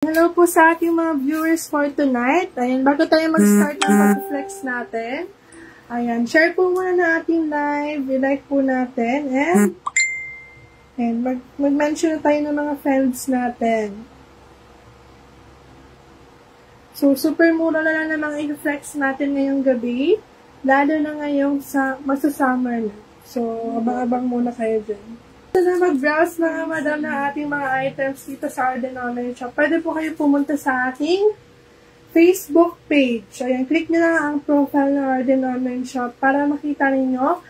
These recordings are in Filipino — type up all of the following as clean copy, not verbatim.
Hello po sa ating mga viewers for tonight. Ayan, bago tayo mag-start ng pag-flex natin. Ayan, share po muna na ating live. I-like po natin. And mag-mention na tayo ng mga friends natin. So, super mura na lang namang i-flex natin ngayong gabi. Lalo na ngayong magsa-summer na. So, abang-abang muna kayo dyan. Na mag-browse mga madam na ating mga items dito sa Arden Online Shop, pwede po kayo pumunta sa ating Facebook page. Ayan, click nyo lang ang profile ng Arden Online Shop para makita ninyo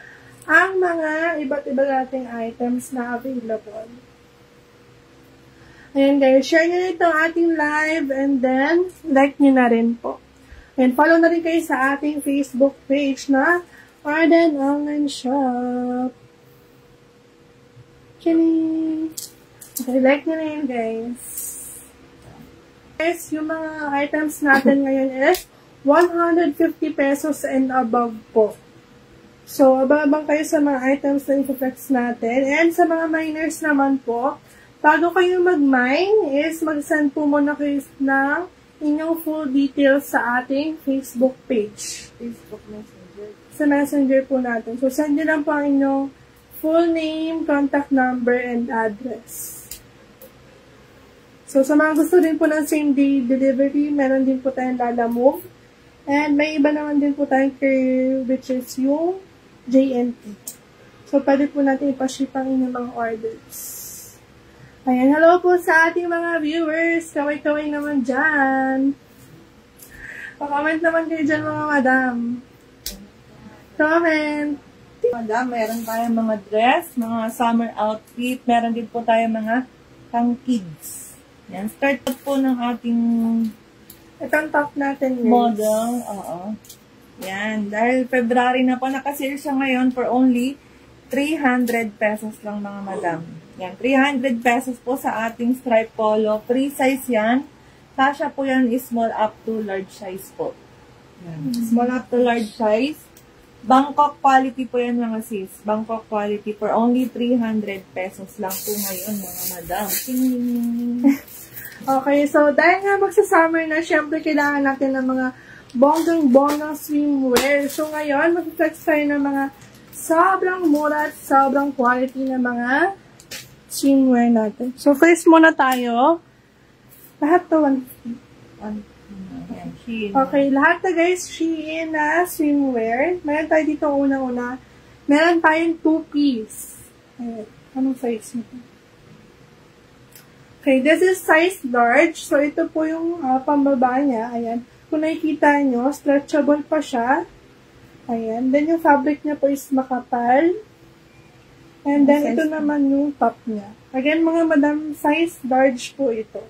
ang mga iba't iba nating items na available. Ayan guys, share nyo na itong ating live and then like nyo na rin po. And follow na rin kayo sa ating Facebook page na Arden Online Shop. Okay, like nyo na yun, guys. Guys, yung mga items natin ngayon is 150 pesos and above po. So, abang-abang kayo sa mga items na i-flex natin. And sa mga miners naman po, bago kayo mag-mine is mag-send po muna kayo ng inyong full details sa ating Facebook page. Facebook Messenger. Sa Messenger po natin. So, send nyo lang po ang inyong full name, contact number, and address. So, sa mga gusto din po ng same-day delivery, meron din po tayong Lalamove. And may iba naman din po tayong courier, which is yung JNT. So, pwede po natin ipaship ang inyong mga orders. Ayan, hello po sa ating mga viewers. Kaway-kaway naman dyan. Pa-comment naman kayo dyan mga madam. Comment! Madam, meron tayong mga dress, mga summer outfit, meron din po tayong mga pang kids. Yan, start po ng ating itong top natin model. Oo. Yan, dahil February na po, nakasale siya ngayon for only 300 pesos lang mga madam. Yan, 300 pesos po sa ating stripe polo. Free size yan. Kasya po yan is small up to large size po. Yan. Small up to large size. Bangkok quality po yan mga sis. Bangkok quality for only 300 pesos lang po ngayon mga madam. Okay, so dahil nga magsa-summer na, syempre kailangan natin ng mga bonggang-bonggang swimwear. So ngayon, mag-flex tayo ng mga sobrang mura at sobrang quality na mga swimwear natin. So first muna tayo. Lahat to 150. Okay, lahat na guys, Shein na swimwear. Meron tayo dito una-una. Meron tayong 2-piece. Ayan, anong size nito? Okay, this is size large. So, ito po yung pambaba niya. Ayan. Kung nakikita nyo, stretchable pa siya. Ayan. Then, yung fabric niya po is makapal. And then, ito naman yung top niya. Again, mga madam, size large po ito.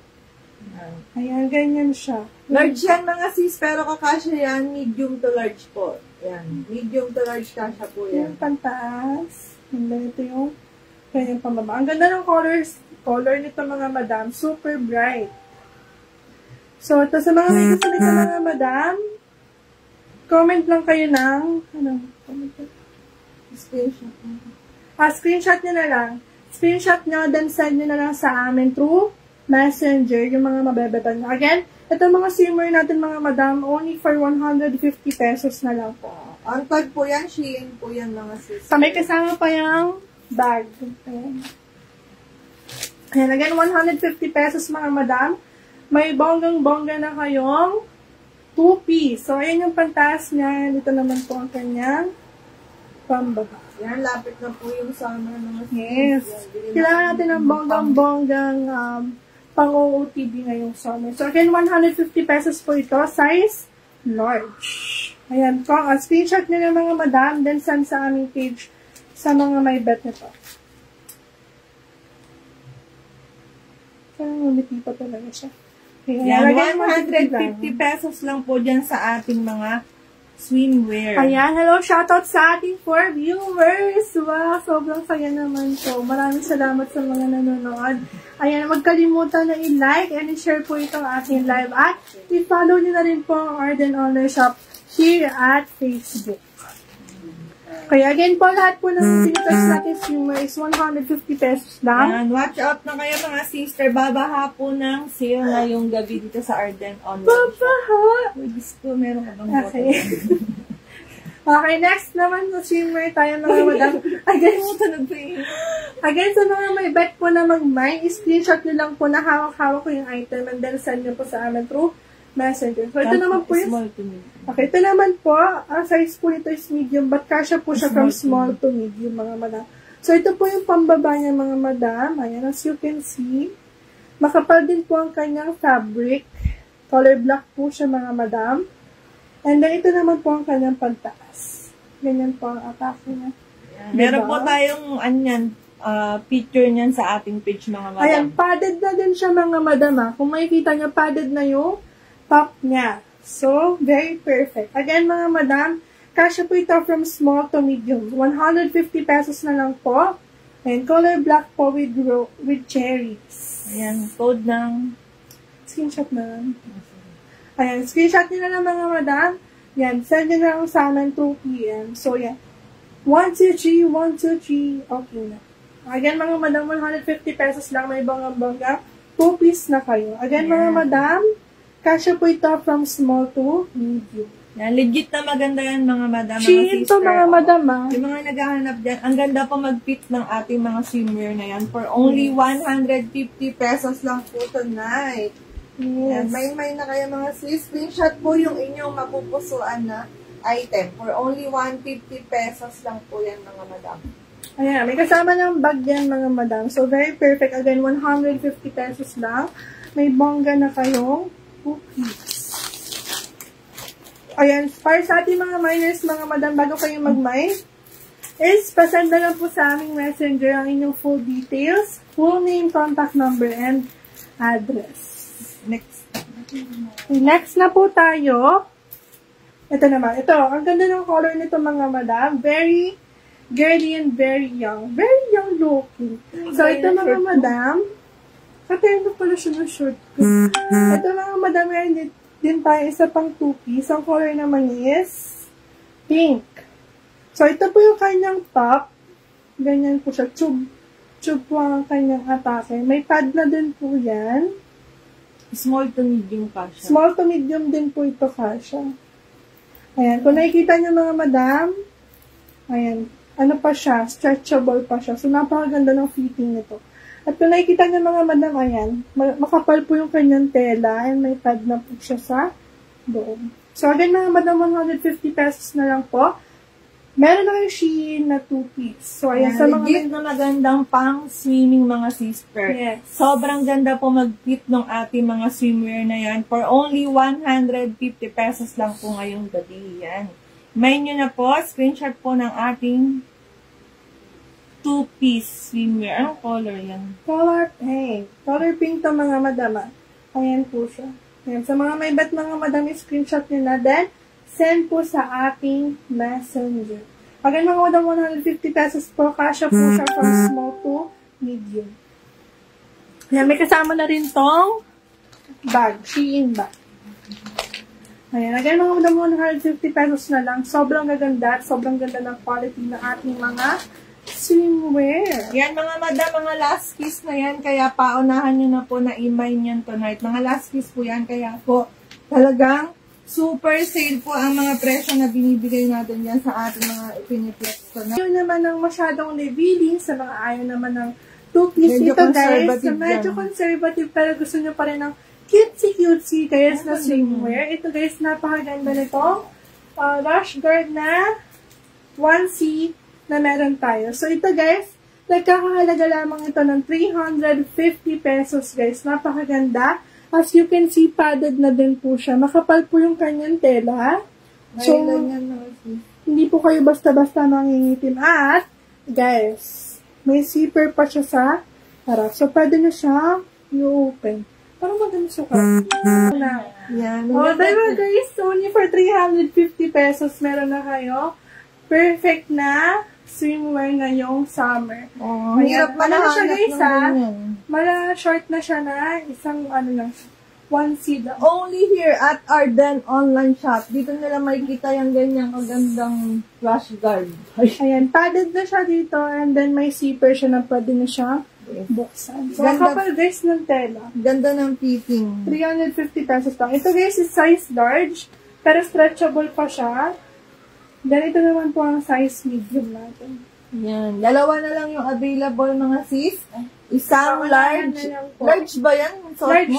Ayan, ganyan siya. Large yan mga sis, pero kakasya yan, medium to large po. Yan, medium to large kasya po yan. Yung pantaas. And then ito yung kanyang pambaba. Ang ganda ng color nito mga madam. Super bright. So, ito sa mga may gusto nito mga madam, comment lang kayo ng, screenshot. Screenshot nyo na lang. Screenshot nyo, then send nyo na lang sa amin through Messenger, yung mga mabebeta nyo. Again, ito mga swimwear natin mga madam, only for 150 pesos na lang po. Ang tag po yan, Shein po yan mga sis. May kasama pa yung bag. Ayan. Ayan, again, 150 pesos mga madam. May bonggang-bongga na kayong 2-piece. So, ayan yung pantaas niya. Dito naman po ang kanyang pambaba. Yan, lapit na po yung summer mga sis. Yes. Kailangan natin ng bonggang-bonggang pang-OOTD ngayong summer. So, again, 150 pesos po ito. Size large. Ayan. Kung screenshot nyo ng mga madam, then send sa aming page sa mga may bet nito. Parang umiti pa talaga siya. Okay, yan, 150 pesos lang po dyan sa ating mga swimwear. Ayan, hello, shoutout sa ating 4 viewers. Wow, sobrang saya naman to. Maraming salamat sa mga nanonood. Ayan, huwag kalimutan na i-like and i-share po itong ating live. At i-follow nyo na rin po ang Arden Online Shop here at Facebook. Kaya again po, lahat po ng pinitouch natin swimwear is 150 pesos lang. Yan, watch out na kayo mga sister. Babaha po ng sale ngayong gabi dito sa Arden Online. Babaha! Diyos ko, meron ka bang Okay. Okay, next naman sa swimwear tayo mga madam. Again, sa mga may bet po na mag-mine, screenshot nyo lang po na hawak-hawak ko yung item and then send nyo po sa amin through Messenger. So, ito naman po yung... Okay, ito naman po, ang size po nito is medium, but kasha po siya from small to medium, mga madam. So, ito po yung pambaba niya, mga madam. Ayan, as you can see. Makapal din po ang kanyang fabric. Color black po siya, mga madam. And then, ito naman po ang kanyang pantaas. Ganyan po ang atake niya. Meron po tayong, picture niyan sa ating page, mga madam. Ayan, padded na din siya, mga madam. Kung makikita niya, padded na yung top niya. So, very perfect. Again, mga madam, kasya po ito from small to medium. 150 pesos na lang po. And color black po with cherries. Ayan, code ng... Screenshot na lang. Ayan, screenshot nyo na lang, mga madam. Yan, send nyo na lang sa amin 2 p.m. So, yan. 1, 2, 3, 1, 2, 3. Okay na. Again, mga madam, 150 pesos lang. May bangga-bangga. 2 piece na kayo. Again, mga madam, kasya po ito from small to medium. Yan, legit na maganda yan, mga madam. Shein to, mga madam, Yung mga naghahanap dyan, ang ganda po mag-fit ng ating mga swimwear na yan for only 150 pesos lang po tonight. Yes. Yan, may na kayo mga sis. Screenshot po yung inyong mapupusuan na item for only 150 pesos lang po yan, mga madam. Ayan, may kasama ng bag yan, mga madam. So, very perfect. Again, 150 pesos lang. May bongga na kayong cookies. Ayan, para sa ating mga miners, mga madam, bago kayo mag-mine, is pasend na lang po sa aming messenger ang inyong full details, full name, contact number, and address. Next na po tayo. Ito naman. Ito, ang ganda ng color nito, mga madam. Very girly and very young. Very young looking. So, ito, mga madam, katayin ko pala siya ng short ko. Ito, mga madam, meron din tayo isa pang 2-piece. Ang color naman is pink. So, ito po yung kanyang top. Ganyan po siya. Tube po ang kanyang atake. May pad na din po yan. Small to medium kasha. Small to medium din po ito kasha. Ayan. Kung nakikita nyo, mga madam, ayan. Ano pa siya? Stretchable pa siya. So, napakaganda ng fitting nito. At kung nakikita niyo, mga madam, ayan, makapal po yung kanyang tela and may pad na po siya sa doon. So, again, mga madam, 150 pesos na lang po. Meron na kayong Shein na 2-piece. So, ayan, sa mga... Legit na magandang pang-swimming, mga sister. Yes. Sobrang ganda po mag-fit ng ating mga swimwear na yan for only 150 pesos lang po ngayong gabi. Yan. May nyo na po, screenshot po ng ating 2-piece swimwear. Anong color yan? Color pink. Color pink to, mga madama. Ayan po siya. Ayan. Sa mga may bet, mga madam, screenshot nyo na. Then, send po sa ating messenger. Again, mga madam, 150 pesos po. Kasha po siya from small to medium. Ayan. May kasama na rin tong bag. Shein bag. Ayan. Again, mga madam, 150 pesos na lang. Sobrang gaganda at sobrang ganda ng quality ng ating mga swimwear. Yan, mga madam, mga last kiss na yan. Kaya paunahan nyo na po na i-mine yan tonight. Mga last kiss po yan. Kaya po, talagang super sale po ang mga presyo na binibigay natin yan sa ating mga ipiniplex tonight. Ayaw naman ng masyadong revealing, sa mga ayaw naman ng 2-piece. Ito, guys, medyo conservative, pero gusto nyo pa rin ng cutesy guys na swimwear. Ito, guys, napakaganda nito. Rash guard na 1C na meron tayo. So, ito, guys, nagkakahalaga lamang ito ng 350 pesos, guys. Napakaganda. As you can see, padded na din po siya. Makapal po yung kanyang tela. So, hindi po kayo basta-basta mangingitim. At, guys, may zipper pa siya sa harap. So, pwede na siya i-open. Parang maganda siya ka. Yan. Oh, diba, guys? Only for 350 pesos, meron na kayo. Perfect na swimwear ngayong summer. Oh, hirap na siya, guys, ha? Mala short na siya na isang, ano lang, 1C daw. Only here at Arden online shop. Dito nila makikita yung ganyang magandang rash guard. Ayan, padded na siya dito and then may zipper siya na pwede na siya buksan. So, kapal guys ng tela. Ganda ng fitting. 350 pesos lang. Ito guys is size large, pero stretchable pa siya. Then ito naman po ang size medium natin. Yan. Dalawa na lang yung available mga sis. Isang large. Large ba yan? Large.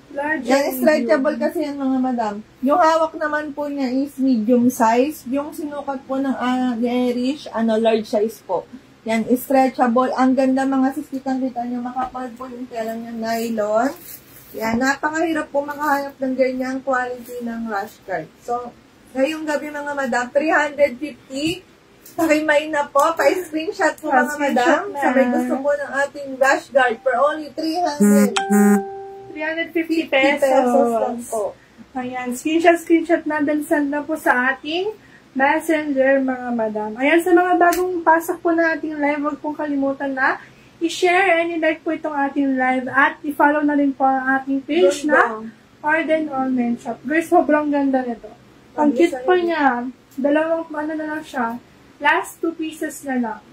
Large. Yan, stretchable kasi yan mga madam. Yung hawak naman po niya is medium size. Yung sinukat po ng Irish, large size po. Yan, stretchable. Ang ganda mga sis, kita-kita nyo, makapal po yung tela niya, nylon. Yan, napakahirap po makahanap ng ganyang quality ng rash guard. So, ngayong gabi mga madam, 350. Pakimay na po, pa-screenshot po mga madam. Sabay gusto po ng ating rash guard for only 350 pesos lang po. Ayan, screenshot na din send na po sa ating messenger mga madam. Ayan, sa mga bagong pasok po na ating live, huwag pong kalimutan na i-share and i-like po itong ating live at i-follow na rin po ang ating page na Arden Online Shop. Guys, sobrang ganda nito. Ang cute po niya. Dalawang na lang siya. Last 2 pieces na lang.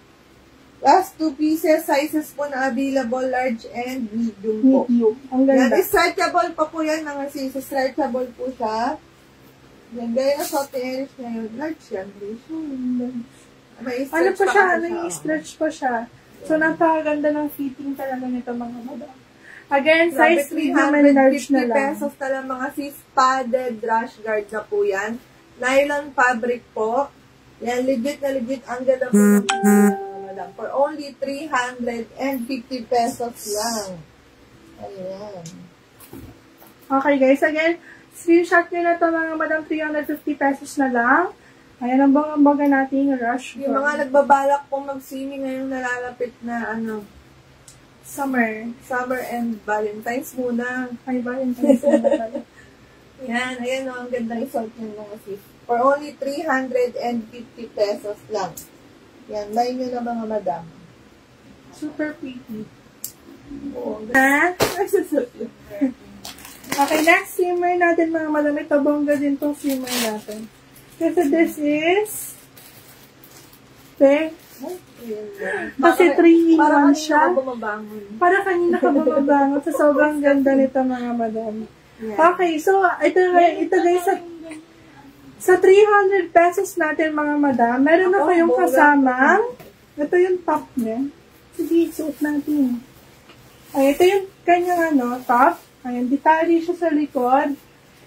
Last 2 pieces, sizes po na available, large and medium po. Ang ganda. Yan, stretchable pa po yan mga sis. Stretchable po siya. Yan, gaya na sa Irish ngayon. Large yan. Ano pa siya? Stretch pa siya. So, napakaganda ng fitting talaga nito mga madam. Again, size 3 naman large na lang. 350 pesos na lang mga sis. Padded rash guard na po yan. Nylon fabric po. Yan, legit na legit. Ang ganda po ng mga madam. For only 350 pesos lang. Ayan. Okay guys, again, screenshot nyo na ito mga madam, 350 pesos na lang. Ayan ang bangga nating rush. Yung mga nagbabalak pong mag-swimming ngayong nalalapit na Summer and Valentine's muna. Ay, Valentine's muna. Yan, ayan o, ang gandang isuot nyo mga sis. For only 350 pesos lang. Yan, buy nyo na mga madam. Super pretty. Oo, okay, next swimmer natin mga madam. Ito bongga din tong swimmer natin. Kasi this is kasi 3-in-1 siya. Para kanina ka bumabangon. So, sobrang ganda nito mga madam. Okay, so ito guys, sa 300 pesos natin mga madam, meron na kayong kasama. Ito yung top niya. Sige, suot natin. Ay, ito yung kanyang top. Ayan, detalye siya sa likod.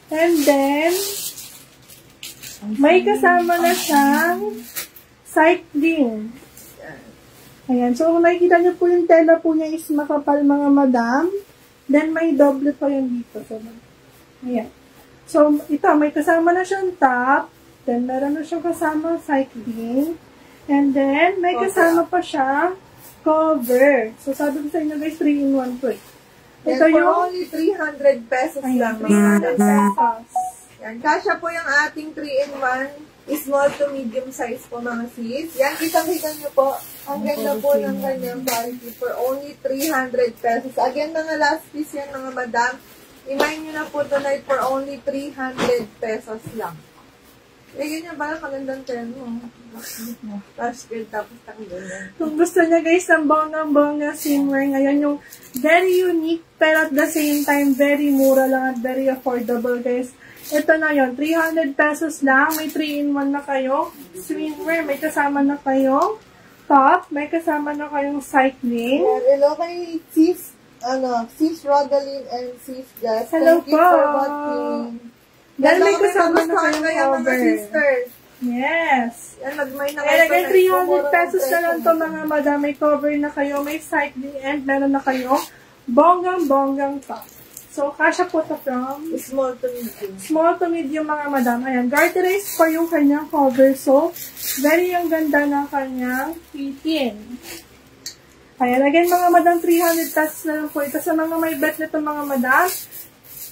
And then, may kasama na siyang cycling. Ayan, so kung nakikita niyo po yung tela po niya is makapal mga madam. Then, may double pa yun dito. So, ayan. So, ito, may kasama na siyang top. Then, meron na siyang kasama cycling. And then, may kasama pa siya cover. So, sabi ko sa inyo guys, 3-in-1 po. Ito yung only 300 pesos lang. 300 pesos. Yan, kasya po yung ating 3-in-1. Small to medium size po mga sis. Yan, kitang-kita nyo po. Ang ganda po ng kanyang quality for only 300 pesos. Again, mga last piece yan mga madam. Imayin nyo na po tonight for only 300 pesos lang. Ganyan ba? Magandang termo. Flash girl tapos ganyan. Kung gusto niya guys, ang bonggang swimwear ngayon yung very unique pero at the same time very mura lang at very affordable guys. Ito na yon, 300 pesos lang. May 3-in-1 na kayo. Swimwear, may kasama na kayong top. May kasama na kayong cycling. Hello kay Sis, Sis Rodaline and Sis Jess. Hello Thank you for watching. Dahil may kasama na kayong mga sisters. Yes. Yan, magmay na kayo. Kaya 300 pesos na lang ito mga madam. May cover na kayo. May cycling and meron na kayong bonggang top. So, kasha po ito from small to medium. Small to medium mga madam. Ayan, garterized pa yung kanyang cover. So, very ang ganda ng kanyang fitting. Ayan, again mga madam, 300 pesos na lang po. Ito sa mga may bet nito mga madam,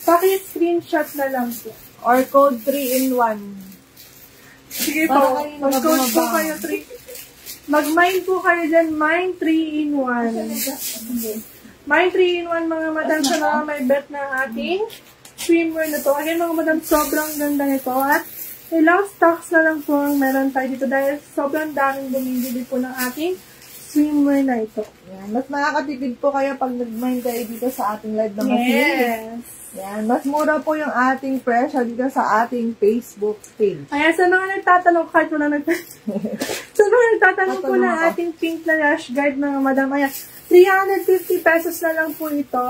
paki-screenshot na lang po. Or code 3-in-1. Sige po, mag-code po kayo 3. Mag-mine po kayo dyan, mine 3-in-1. May 3-in-1 mga madam sa mga may bet na ating swimwear na to. Ayan mga madam, sobrang ganda nito. At ilang stocks na lang po ang meron tayo dito dahil sobrang daming bumibili po ng ating swimwear na ito. Yan. Mas makakatipid po kayo pag nag-mine kayo dito sa ating live na machine. Yes. Yan. Mas mura po yung ating presyo dito sa ating Facebook page. Ayan, sa mga nagtatanong, kahit mo na sa mga nagtatanong po ng ating pink na rash guard mga madam, ayan, 350 pesos na lang po ito.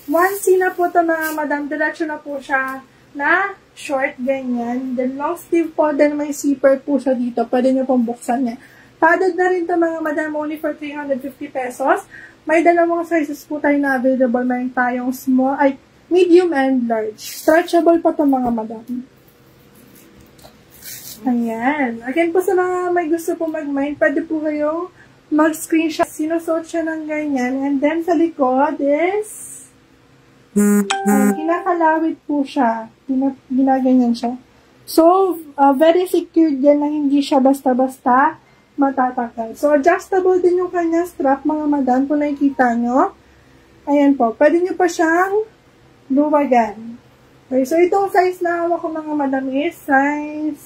1C na po ito mga madam. Diretso na po siya na short, ganyan. Then long sleeve po, then may zipper po siya dito. Pwede nyo pong buksan niya. Padded na rin ito mga madam, only for 350 pesos. May dalawang sizes po tayo na available. Mayroon tayong small, medium and large. Stretchable pa ito mga madam. Ayan. Again po sa mga may gusto po mag-mine, pwede po kayong mag-screenshot. Sinusuot siya ng ganyan. And then sa likod is kinakalawit po siya. Ginaganyan siya. So, very secured yan na hindi siya basta-basta matatanggal. So, adjustable din yung kanya strap, mga madam. Kung nakikita nyo. Ayan po. Pwede nyo pa siyang luwagan. Okay, so itong size na hawak ko mga madam is size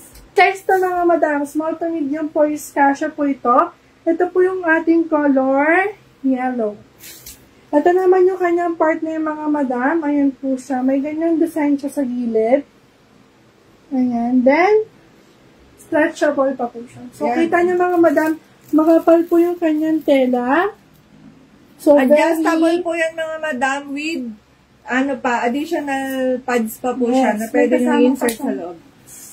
to mga madam. Small to medium po is kasha po ito. Ito po yung ating color yellow. Ito naman yung kanyang partner mga madam. Ayan po siya. May ganyang design siya sa gilid. Ayan. Then, stretchable pa po siya. So, kita nyo mga madam, makapal po yung kanyang tela. So, adjustable po yan mga madam with additional pads pa po siya na pwede nyo i-insert sa loob.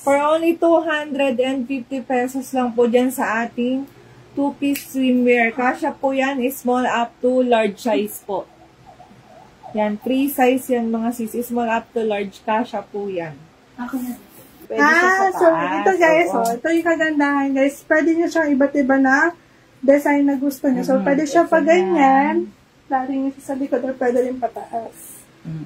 For only 250 pesos lang po dyan sa ating 2-piece swimwear. Kasha po yan, small up to large size po. Yan, 3 size yan mga sis. Small up to large, kasha po yan. Ako na. So ito guys, ito yung kagandahan guys. Pwede nyo siyang iba't iba na design na gusto nyo. So, pwede siya pa ganyan. Lari nyo sa likod or pwede rin pataas.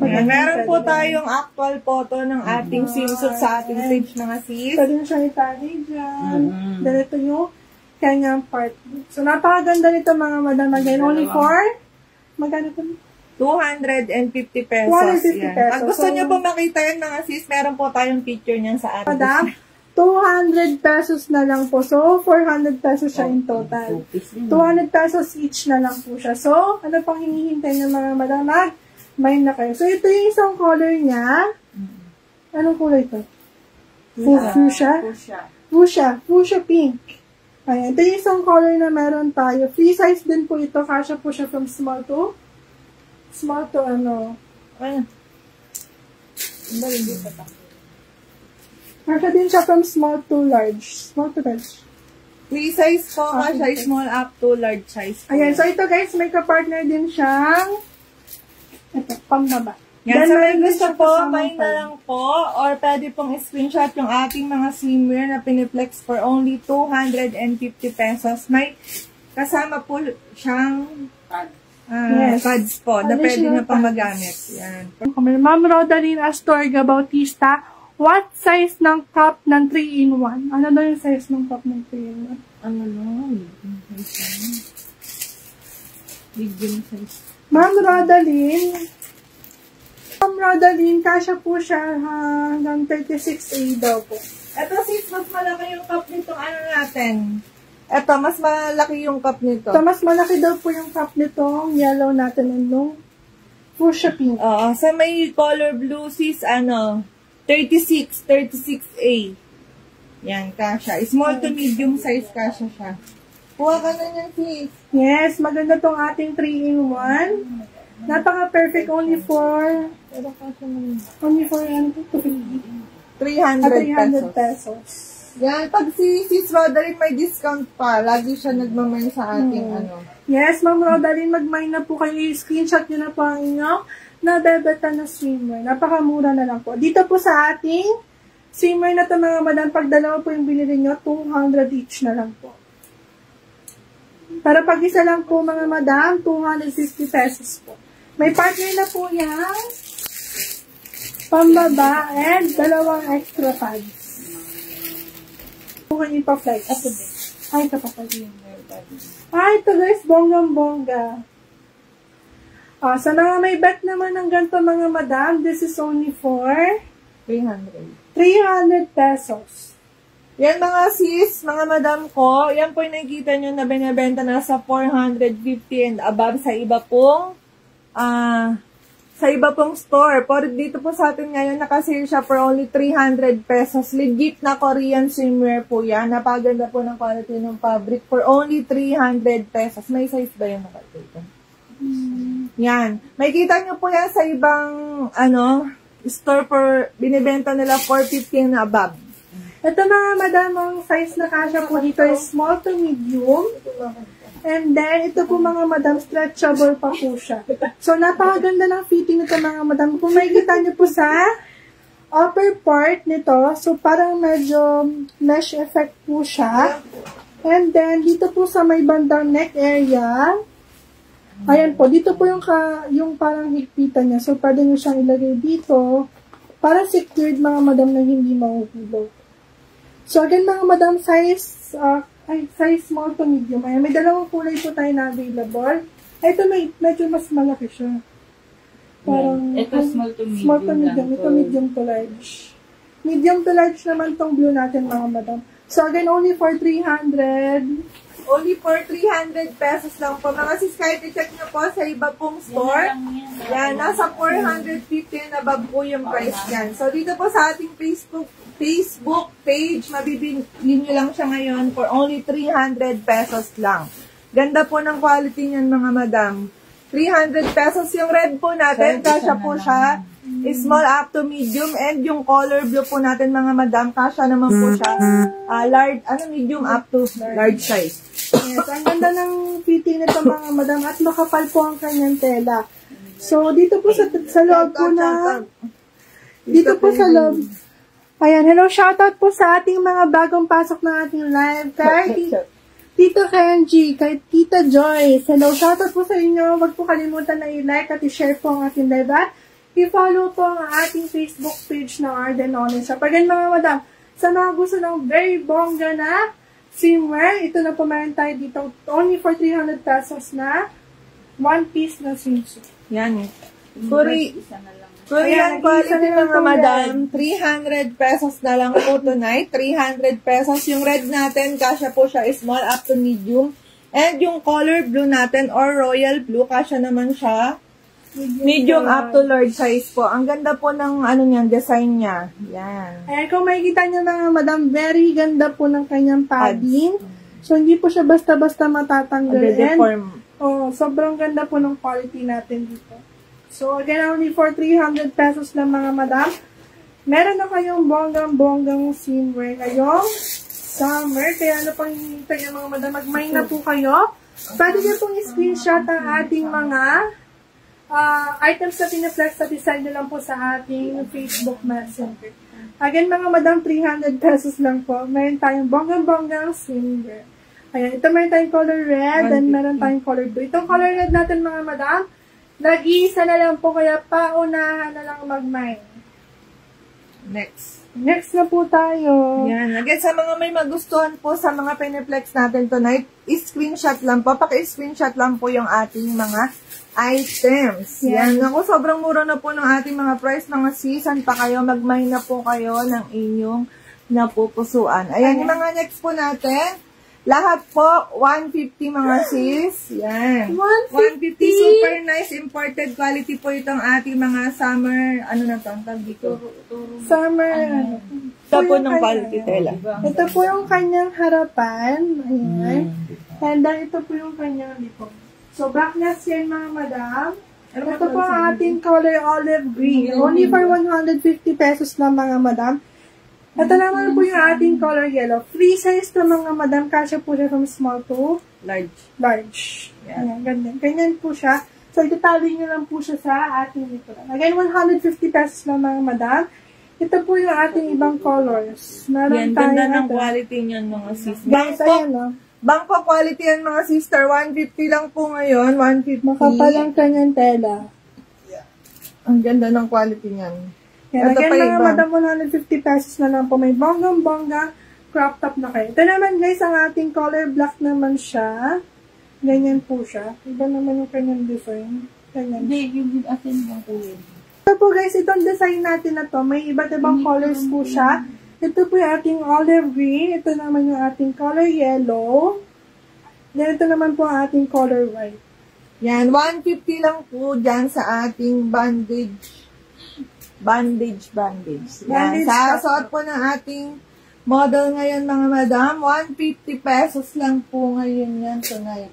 Meron po tayong actual photo ng ating swimsuit sa ating page mga sis. Pwede nyo siyang itali dyan. Then ito yung kanyang part. So, napakaganda nito mga madam. Again, only for, magkano ito? 250 pesos. 250 pesos. Pag gusto nyo po makita yun mga sis, meron po tayong picture niyan sa ating. Madam, 200 pesos na lang po. So, 400 pesos siya in total. 200 pesos each na lang po siya. So, ano pang hinihintay ng mga madam? Mag-mine na kayo. So, ito yung isang color niya. Anong kulay ito? Fuchsia? Fuchsia pink. Ayan. Ito yung isang color na meron tayo. Free size din po ito. Kasha po siya from small to ano. Ayan. Kasha din siya from small to large. Small to large. Free size po. Kasha small up to large size po. Ayan. So, ito guys, may ka-partner din siyang ito, pambaba. Yan, sa may gusto po, may na lang po, or pwede pong screenshot yung ating mga swimwear na piniplex for only 250 pesos. May kasama po siyang pads po na pwede na pang magamit. Yan. Ma'am Rodaline Astorga Bautista, what size ng cup ng 3-in-1? Ano daw yung size ng cup ng 3-in-1? Ano lang? Medium size. Ma'am Rodaline, kasha po siya hanggang 36A daw po. Ito sis, mas malaki yung cup nito. Ano natin? Ito, mas malaki yung cup nito. Ito, mas malaki daw po yung cup nito. Yellow natin and nung fuchsia pink. Oo, sa may color blue sis, 36A. Yan, kasha. Small to medium size kasha siya. Kuha ka na niyan sis. Yes, maganda tong ating 3-in-1. Napaka-perfect only for ano, 300 pesos. Yan, pag si Sis Rodaline may discount pa, lagi siya nagmamay sa ating Yes, Ma'am Rodaline, mag-mine na po kayo. Screenshot nyo na po ang inyong nabebeta na swimwear. Napakamura na lang po. Dito po sa ating swimwear na ito mga madam, pag dalawa po yung binili nyo, 200 each na lang po. Para pag isa lang po mga madam, 250 pesos po. May partner na po yan. Pambaba and dalawang extra pads. Kung kanina pa flight. Ay, ito pa pala. Ay, ito guys, bonggang-bongga. Sa mga may bet naman ng ganito mga madam, this is only for 300 pesos. Yan mga sis, mga madam ko, yan po yung nakikita nyo na binibenta na sa 450 and above sa iba pong store. Pero dito po sa atin ngayon, nakasale siya for only 300 pesos. Legit na Korean swimwear po yan. Napaganda po ng quality ng fabric for only 300 pesos. May size ba yun nakakita? Yan. May kita nyo po yan sa ibang, store for, binibenta nila 450 and above. Ito mga madam, ang size na kasya po dito is small to medium. And then, ito po mga madam, stretchable pa po siya. So, napakaganda ng fitting nito mga madam. Kung makikita nyo po sa upper part nito, so parang medyo mesh effect po siya. And then, dito po sa may bandang neck area, ayan po, dito po yung parang higpitan niya. So, pwede nyo siyang ilagay dito para secured mga madam na hindi mahuhulog. So, again mga madam, size small to medium. Ayan, may dalawang kulay po tayo na available. Ito medyo mas malaki siya. Parang, ito small to medium. Small to medium. Ito medium to large. Medium to large naman tong blue natin mga madam. So, again, only for 300. Only for 300 pesos lang po. Mga sis, kahit i-check nyo po sa iba pong store. Yan, nasa 450 and above po yung price yan. So, dito po sa ating Facebook page, mabibili nyo lang siya ngayon for only 300 pesos lang. Ganda po ng quality niyan mga madam. 300 pesos yung red po natin, kasya po siya. Small up to medium, and yung color blue po natin mga madam, kasya naman po siya. Large, medium up to large size. Yes, ang ganda ng fitting nito mga madam at makapal po ang kanyang tela. So, dito po sa loob po na, dito po sa loob, ayan, hello, shoutout po sa ating mga bagong pasok ng ating live. Kay Tito Kenji, kay Tita Joyce. Hello, shoutout po sa inyo. Huwag po kalimutan na i-like at i-share po ang ating live at i-follow po ang ating Facebook page na Arden Online Shop. Again mga madam, sa mga gusto ng very bongga na swimwear, ito na po meron tayo dito. Only for 300 pesos na one piece na swimsuit. Yan. Korean quality mga madam, 300 pesos na lang po tonight. 300 pesos. Yung red natin, kasya po siya small up to medium. And yung color blue natin or royal blue, kasya naman siya medium up to large size po. Ang ganda po ng design niya. Yan. Ayan, kung makikita nyo mga madam, very ganda po ng kanyang padding. So, hindi po siya basta-basta matatanggal. Sobrang ganda po ng quality natin dito. So, again, only for 300 pesos lang mga madam. Meron na kayong bonggang-bonggang swimwear ngayong summer. Kaya ano pang hinihintay nyo mga madam, mag-mine na po kayo. Pwede nyo pong i-screenshot ang ating mga items na pinaflex at isend nyo lang po sa ating Facebook Messenger. Again, mga madam, 300 pesos lang po. Meron tayong bonggang-bonggang swimwear. Ayan, ito meron tayong color red and meron tayong color blue. Itong color red natin, mga madam, nag-iisa na lang po, kaya paunahan na lang mag-mine. Next na po tayo. Yan. Again, sa mga may magustuhan po sa mga piniflex natin tonight, screenshot lang po. Paki-screenshot lang po yung ating mga items. Yan. Ako, sobrang mura na po ng ating mga price. Mga season pa kayo. Mag-mine na po kayo ng inyong napupusuan. Ayan, yung mga next po natin. Lahat po, 150 mga sis. Yan. 150. Super nice imported quality po itong ating mga summer, Summer, Ito po ng quality tela. Ito po yung kanyang harapan. Ayan. And then, ito po yung kanyang likod. So, backless yan mga madam. Ito po ang ating color olive green. Only for 150 pesos lang mga madam. Ito naman po yung ating color yellow. Free size to mga madam. Kasya po siya from small to large. Ayan, ganyan. Ganyan po siya. So, itatali nyo lang po siya sa ating likuran. Again, 150 pesos lang mga madam. Ito po yung ating ibang colors. Meron tayo ganda ng quality niyan mga sis. Bangko quality yan mga sister. 150 lang po ngayon. 150. Makapalang kanyang tela. Ang ganda ng quality niyan. Yan, again, mga madam, 150 pesos na lang po. May bonggang-bongga crop top na kayo. Ito naman guys, ang ating color black naman siya. Ganyan po siya. Iba naman yung kanyang design. Ganyan. Hindi, yung atin lang po yun. Ito po guys, itong design natin na to, may iba't ibang colors po siya. Ito po yung ating olive green. Ito naman yung ating color yellow. Then ito naman po ang ating color white. Yan, 150 lang po dyan sa ating bandage. Yan, sa suot po ng ating model ngayon mga madam, 150 pesos lang po ngayon yan tonight.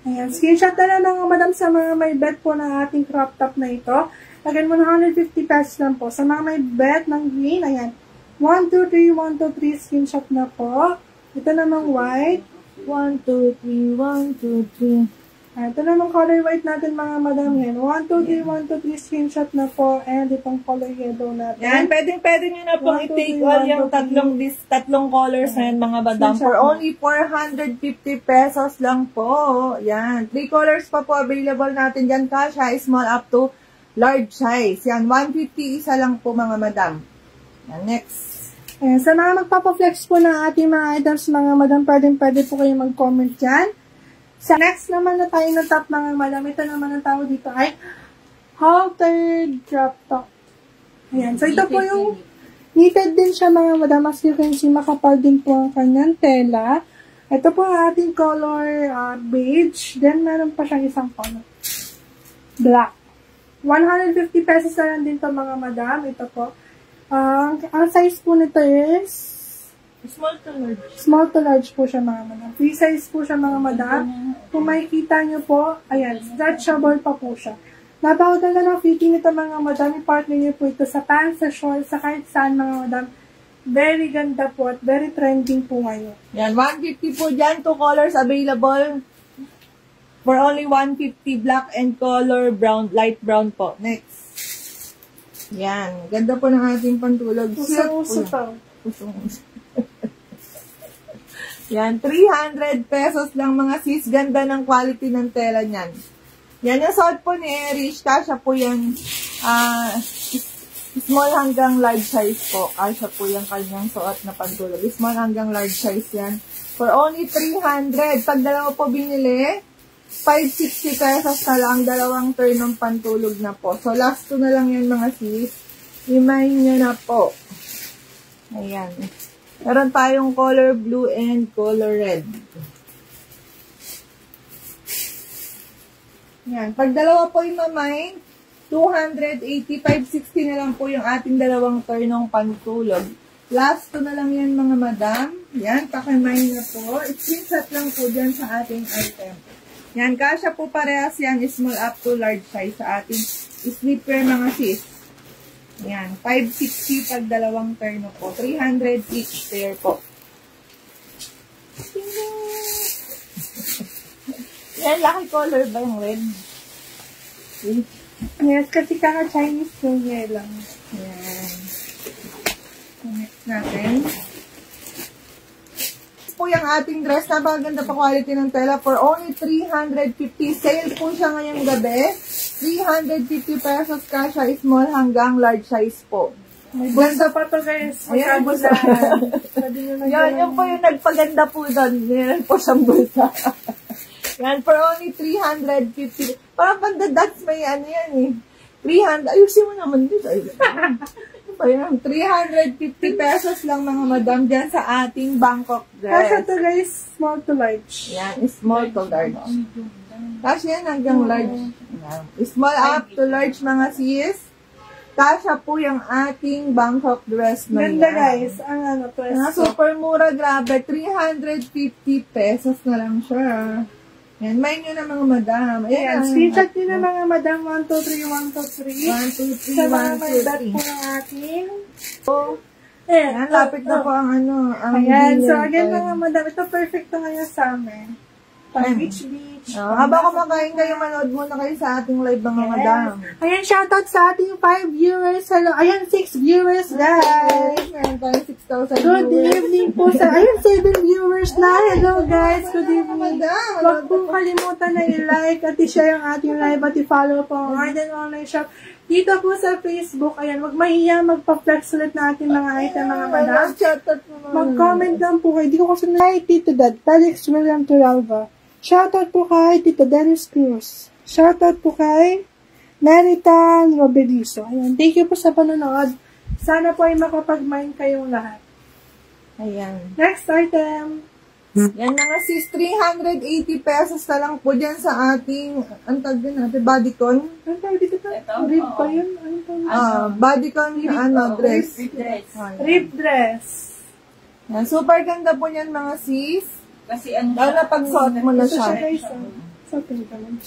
Ayan, screenshot na lang mga madam sa mga may bet po ng ating crop top na ito. Again, 150 pesos lang po. Sa mga may bet ng green, ayan, 1, 2, 3, 1, 2, 3, screenshot na po. Ito namang white. 1, 2, 3, 1, 2, 3. Ito namang color white natin mga madam yan. 1, 2, 3, 1, 2, 3, screenshot na po. And itong color yellow natin. Yan, pwede nyo na pong i-take all yung tatlong colors na yan mga madam. For only 450 pesos lang po. Yan, 3 colors pa po available natin dyan. Kasha, small up to large size. Yan, 150 isa lang po mga madam. Yan, next. Ayan, sa mga magpapaflex po ng ating mga items mga madam, pwede po kayo mag-comment dyan. Sa next naman na tayo na top mga madam, ito naman ang tawag dito ay haltered drop top. Ayan, so ito po yung knitted din siya mga madam. As you can see, makapal din po ang kanyang tela. Ito po ang ating color beige. Then meron pa siyang isang color black. 150 pesos na lang din to mga madam. Ito po. Ang size po nito is small to large. Small to large po siya mga madam. Free size po siya mga madam. Kung makikita nyo po, ayan, stretchable pa po siya. Napakaganda ng fitting nito mga madam. I-partner nyo po ito sa pants, sa shorts, sa kahit saan mga madam. Very ganda po at very trending po ngayon. Yan, 150 po dyan. 2 colors available. For only 150, black and color brown, light brown po. Next. Yan, ganda po ng ating pantulog. Uso to. Yan, 300 pesos lang mga sis. Ganda ng quality ng tela niyan. Yan, yung suot po ni Erich. Kasha po yan, small hanggang large size po. Kasha po yung kanyang suot na pantulog. Small hanggang large size yan. For only 300. Pag dalawa po binili, 560 pesos na lang. Dalawang turn ng pantulog na po. So, last 2 na lang yan mga sis. Imahin nyo na po. Ayan. Meron tayong color blue and color red. Yan. Pag dalawa po yung mamay, 280, 560 na lang po yung ating dalawang turn ng pantulog. Last 2 na lang yan mga madam. Yan, pakimahin na po. Screenshot lang po dyan sa ating item. Yan, kasya po parehas yan, small up to large size sa ating sleeper mga sis. Yan, 560 pag dalawang turn po. 300 each pair po. Yan, lucky color ba yung red? Yes, kasi kaka-Chinese New Year lang. Yan. Next natin. Po yung ating dress. Napakaganda pa quality ng tela for only 350. Sale po siya ngayong gabi. 350 pesos kasha small hanggang large size po. May bulsa pa to guys. Ayan, bulsa. Yan po yung nagpaganda po doon. Meron po siyang bulsa. Yan, for only 350. Parang pandadats may ano yan eh. 300. Ayusin mo naman dito. Ayan, 350 pesos lang mga madam dyan sa ating Bangkok dress. Kasi to guys, small to large. Yan, small to large. Kasi yan hanggang large. Yan. Small up to large mga sis. Kasha po yung ating Bangkok dress na yan. Ganda guys, ang ano to. Super mura, grabe. 350 pesos na lang siya. Yan, main nyo na mga madam. Ayan, screenshot nyo na mga madam. 1, 2, 3, 1, 2, 3. 1, 2, 3, Sa mga 1, may 2, bet 3. po ng ating. Ayan, lapit na po ang ano. Ayan, so again mga madam, ito perfect to ngayon sa amin. Pag beach. Habang kumakain kayo, manood muna kayo sa ating live mga madam. Ayan, shoutout sa ating 5 viewers. Hello. Ayan, 6 viewers, guys. Meron tayong 6,000 Good evening po sa, ayan, 7 viewers na. Hello, guys. Good evening. Huwag pong kalimutan na i-like at i-share ang ating live at i-follow po ang Arden Online Shop. Dito po sa Facebook, ayan, wag mahiya magpa-flex ulit na ating mga item, mga madam. Mag-comment lang po kayo. Di ko kasi na Tito Dad, Felix William Turalva. Shoutout po kay Tito Dennis Cruz. Shoutout po kay Meritan Roberizo. Ayan. Thank you po sa panonood. Sana po ay makapag-mine kayong lahat. Ayan. Next item. Yan na nga sis, 380 pesos na lang po dyan sa ating, ang tag din natin, bodycon. Ano tawag dito pa? Rib pa yun? Ano Bodycon, dress. Rib dress. Yan, super ganda po yan mga sis. Kasi ano Lalo na pag-suot mo na Ito siya. guys. Sotin ka lang.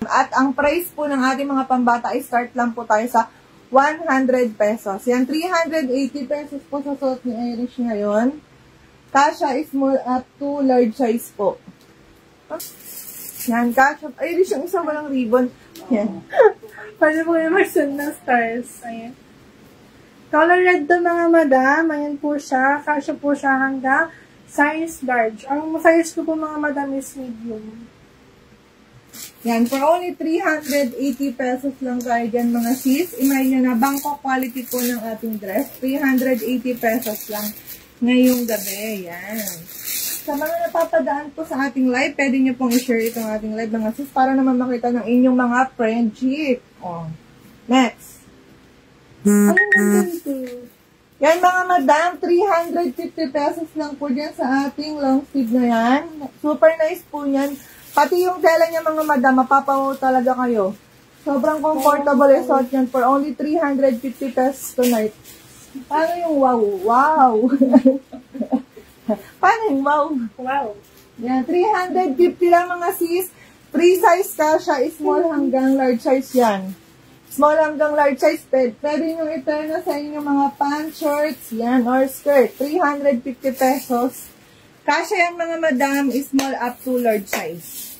At ang price po ng ating mga pambata ay start lang po tayo sa 100 pesos. Yan, 380 pesos po sa suot ni Irish ngayon. Kasha is small up to large size po. Yan, kasha. Irish yung isang walang ribbon. Yan. Pwede po kayo mag-send ng stars. Ayan. Color red to mga madam. Ayan po siya. Kasha po siya hanggang size large. Ang size ko po mga madam is medium. Yan, for only 380 pesos lang tayo dyan mga sis. Imagine nyo na, Bangkok quality po ng ating dress. 380 pesos lang ngayong gabi. Yan. Sa mga napapadaan po sa ating live, pwede nyo pong i-share itong ating live mga sis para naman makita ng inyong mga friendship. Oh. Next. Ano ganda dito? Yan mga madam, 350 pesos lang po dyan sa ating long sleeve na yan. Super nice po yan. Pati yung tela niya mga madam, mapapawaw talaga kayo. Sobrang comfortable yung suot yan for only 350 pesos tonight. Paano yung wow? Wow! Paano yung wow? Wow. Yan, 350 lang mga sis. Free size ka siya, small hanggang large size yan. Small hanggang large size, pwede nyo i-turn na sa inyong mga pants, shorts, yan, or skirt. 350 pesos. Kasya yan mga madam, small up to large size.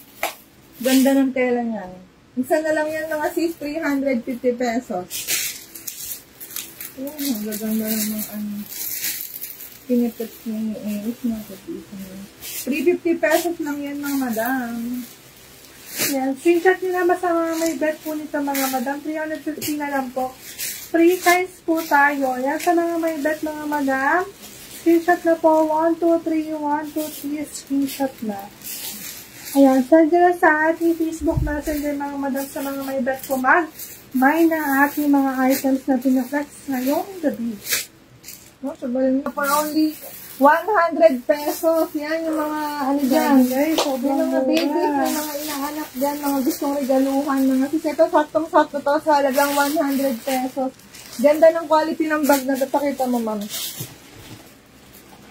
Ganda ng tela niyan. Isa na lang yan mga sis, 350 pesos. Ayan, ang gaganda naman pinipit niya yung is natin. 350 pesos lang yan mga madam. Yan. Screenshot nyo na basta mga may bet po nito mga madam. 350 na lang po. Free size po tayo. Yan sa mga may bet mga madam. Screenshot na po. 1, 2, 3, 1, 2, 3. Screenshot na. Ayan. Send nyo na sa ating Facebook Messenger mga madam sa mga may bet po may na ating mga items na pinaflex ngayong gabi. No, sabahin mo for only 100 pesos. Yan yung mga ano dyan. Yung mga babies, yung mga inaanak dyan, mga gustong regaluhan. Mga sis, ito saktong-sakto to sa halagang 100 pesos. Ganda ng quality ng bag na papakita mo, ma'am.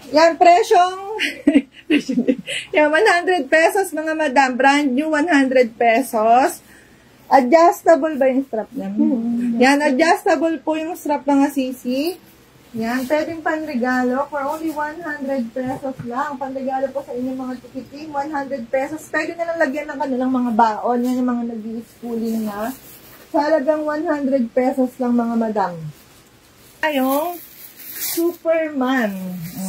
Yan, presyong yan, 100 pesos mga madam. Brand new, 100 pesos. Adjustable ba yung strap niya? Yan, adjustable po yung strap mga sisi. Yan, pwedeng panregalo for only 100 pesos lang. Panregalo po sa inyong mga tikiting, 100 pesos. Pwede na lang lagyan ng kanilang mga baon. Yan yung mga nag-i-schooling na. Sa halagang 100 pesos lang mga madam. Ayong Superman.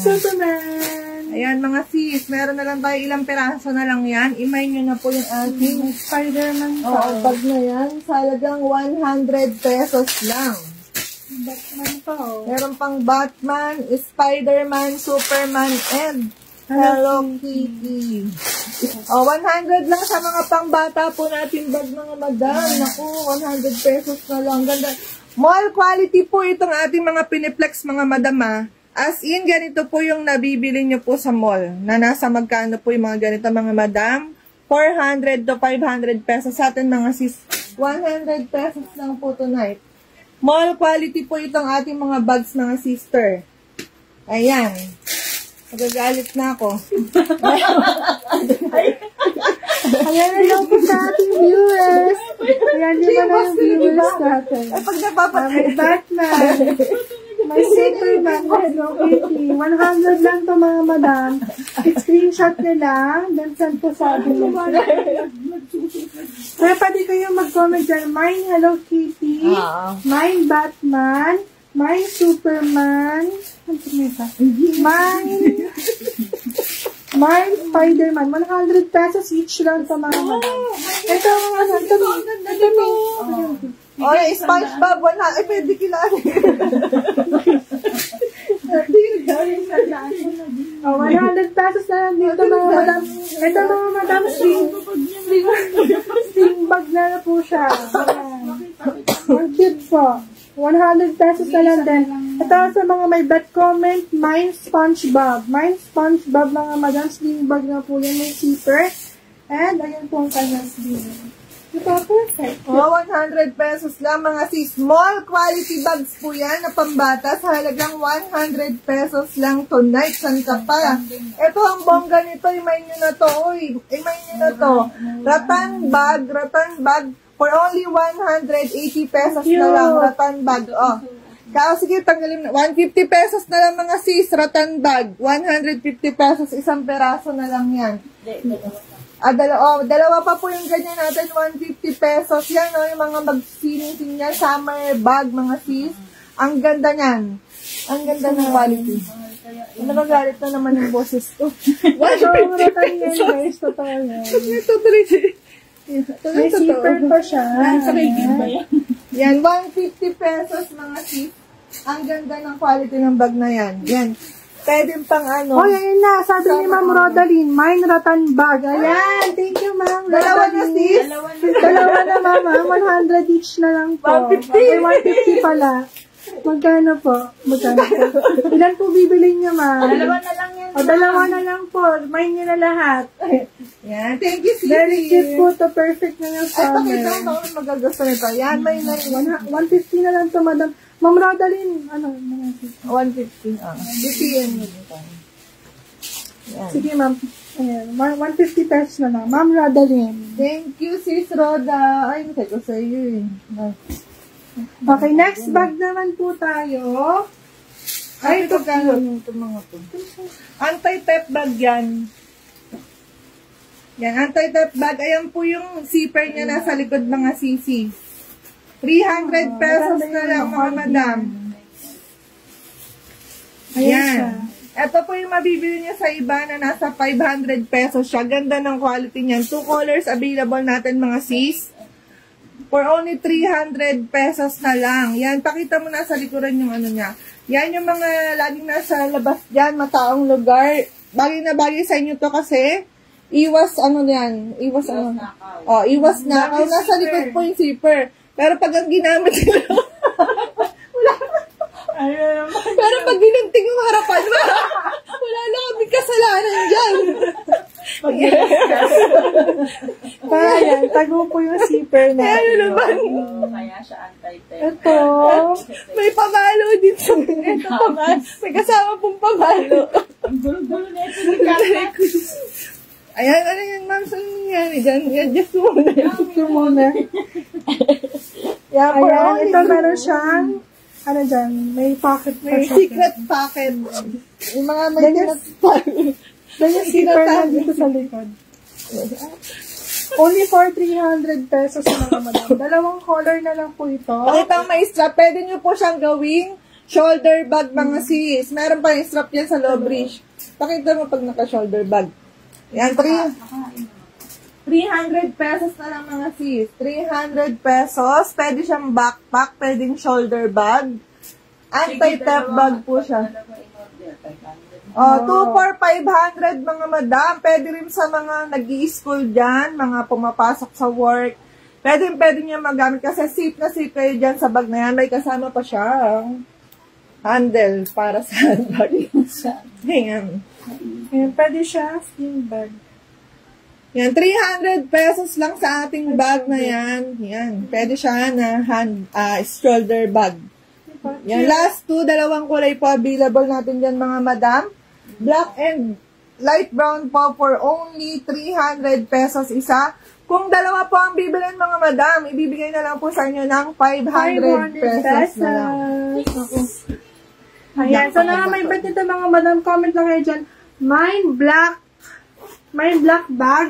Superman! Ayan mga sis, meron na lang tayo ilang peraso na lang yan. Imay nyo na po yung ating Spider-Man oo, bag na yan. Sa halagang 100 pesos lang. Batman pa oh. Meron pang Batman, Spider-Man, Superman, and Hello Kitty. Oh, 100 lang sa mga pangbata po natin bag mga madam. Naku, 100 pesos na lang. Ganda. Mall quality po itong ating mga piniplex mga madam ha. As in, ganito po yung nabibili nyo po sa mall. Na nasa magkano po yung mga ganito mga madam. 400 to 500 pesos sa atin mga sis. 100 pesos lang po tonight. Mall quality po itong ating mga bags mga sister. Ayan. Magagalit na ako. Ayan na lang po sa ating viewers. Ayan din na lang viewers natin. Ay, pag napapatay. May Batman. May Superman. May Hello Kitty. 100 lang to mga madam. Screenshot nila. Then send po sa ating kaya pwede kayo mag-comment dyan. Mine Hello Kitty. Mine Batman. Mine Superman. Mine Spider-Man. 100 pesos each lang sa mga madam. Ito mga oh, SpongeBob, wala. Ay, pwede kilala. Oh, 100 pesos na lang dito mga madam. Ito mga madam, string bag na po siya. Ayan. Ang cute po. 100 pesos na lang din. Ito sa mga may bet comment, Mine SpongeBob. Mine SpongeBob, mga madam, sling bag na po yan. May zipper. And, ayan po ang kanyang sling. Ito, perfect. Oh, 100 pesos lang mga sis. Small quality bags po yan na pambata sa halagang 100 pesos lang tonight. San ka pa? Ito ang bongga nito. Imay nyo na to. Uy, imay nyo na to. Rattan bag for only 180 pesos na lang. Rattan bag. Oh. Kaya sige, tanggalin na. 150 pesos na lang mga sis. Rattan bag. 150 pesos. Isang peraso na lang yan. Dalawa pa po yung ganyan natin, 150 pesos. Yan, yung mga mag-sining niya, summer bag, mga sis. Ang ganda niyan. Ang ganda ng quality. Nagagalit na naman yung boses ko. 150 pesos. Totoo yan. May zipper pa siya. Yan, 150 pesos, mga sis. Ang ganda ng quality ng bag na yan. Yan. Pwede pang ano. Oh, yan na. Sabi ni Ma'am Rodaline, Mine Rattan Bag. Ayan. Thank you, Ma'am Rodaline. Dalawa na, sis. Dalawa na, Ma'am. 100 each na lang po. 150. Ay, 150 pala. Magkano po? Ilan po bibili niya, Ma'am? Dalawa na lang yan. O, dalawa na lang po. Mine niyo na lahat. Yan. Thank you, sis. Very cute po to. Perfect na yung Ay, summer. pakita mo kung magagusto nito. Yan, may 150 na lang to, Madam. Ma'am Rodaline, ano? 150. Bitiyan mo dito. Yan. Sige, Ma'am. Ayan, 150 pesos na lang. Ma'am Rodaline. Thank you, sis Roda. Ay, hindi ko sa iyo eh. Okay, next bag naman po tayo. Ay, ito gano'n ito mga to. Anti-theft bag yan. Yan, anti-theft bag. Ayan po yung zipper niya nasa likod mga sisi. 300 pesos na lang mga madam. Ayan. Ito po yung mabibili niya sa iba na nasa 500 pesos siya. Ganda ng quality niyan. 2 colors available natin mga sis. For only 300 pesos na lang. Yan, pakita mo na sa likuran yung ano niya. Yan yung mga laging nasa labas dyan, mataong lugar. Bagay na bagay sa inyo to kasi iwas ano yan. Iwas ano. Oh, iwas nakaw. Nasa likod po yung zipper. Pero pag ang ginamit nila, wala. Pero pag ginanting yung harapan mo, wala na kami kasalanan dyan. Kaya, tago po yung zipper na. Ano naman? Kaya siya anti-theft. Ito. May pamalo dito. Ito pamalo. May kasama pong pamalo. Ang gulo-gulo na ito. Ayan, ano yan, ma'am? Saan nangyari dyan? Adjust mo muna. Ito muna. Yeah, Ayan, ito meron siyang, ano dyan, may pocket pa may siya. secret pocket. Yung mga may Ganyan zipper na dito sa likod. Only for 300 pesos mga madam. Dalawang color na lang po ito. Pakita ang may strap. Pwede nyo po siyang gawing shoulder bag mga sis. Meron pa yung strap yan sa low bridge. Pakita mo pag naka-shoulder bag. Yan, 300 pesos na lang mga sis. 300 pesos. Pwede siyang backpack. Pwedeng shoulder bag. Anti-theft bag po siya. Oh, 2 for 500 mga madam. Pwede rin sa mga nag-i-school dyan, mga pumapasok sa work. Pwede niya magamit kasi safe na safe kayo dyan sa bag na yan. May kasama pa siya handle para sa handbag. Ayan. Pwede siya sling bag. Yan, 300 pesos lang sa ating bag na yan. Yan, pwede siya na shoulder bag. Yan, last 2, dalawang kulay po available natin dyan mga madam. Black and light brown po for only 300 pesos isa. Kung dalawa po ang bibilin mga madam, ibibigay na lang po sa inyo ng 500 pesos na lang. Ayan, so na may bet nito mga madam, comment lang kayo dyan. Mine black bag.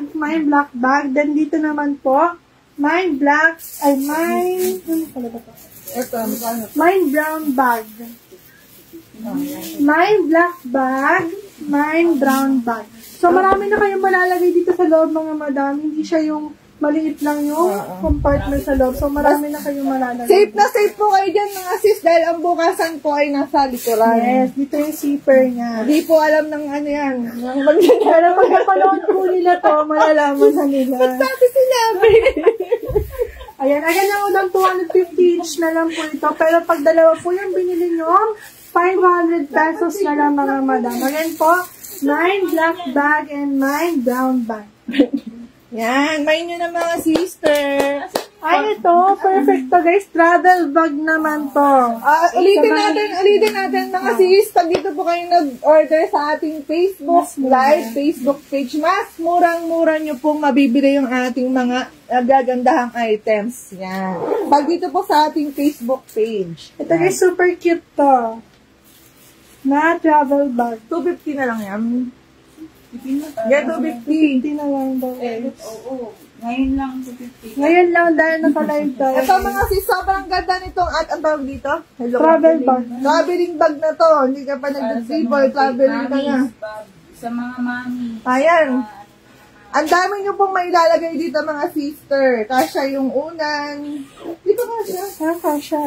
Then dito naman po, mine black, mine, ano pala ba ito? Mine brown bag. Mine black bag, mine brown bag. So, marami na kayong malalagay dito sa loob mga madam. Hindi siya yung maliit lang yung compartment sa loob. So, marami na kayong malalagay. Safe na safe po kayo dyan mga sis dahil ang bukasan po ay nasa likuran. Yes, dito yung zipper niya. Hindi po alam ng ano yan. Pero pag napanood po nila to, malalaman na nila. Sabi sinabi. Ayan lang ng 250 each na lang po ito. Pero pag dalawa po yung binili nyo, 500 pesos na lang mga madam. Ayan po, 9 black bag and 9 brown bag. Yan, may nyo na mga sister. Ay, ito, perfect to guys. Travel bag naman to. Ulitin natin mga sis. Pag dito po kayo nag-order sa ating Facebook Live, Facebook page, mas murang-mura nyo pong mabibili yung ating mga gagandahang items. Yan. Pag dito po sa ating Facebook page. Ito guys, super cute to. Na travel bag. 250 na lang yan. Yeah, 250. 50 na lang daw guys. Oo. Ngayon lang sa 50. Ngayon lang dahil naka-live tayo. Ito mga sis, sobrang ganda nitong at ang tawag dito? Hello. Travel bag. Traveling bag na to. Hindi ka pa nag-travel, traveling ka na. Sa mga mami. Ayan. Ang dami nyo pong mailalagay dito mga sister. Kasya yung unan. Dito kasya. Kasya.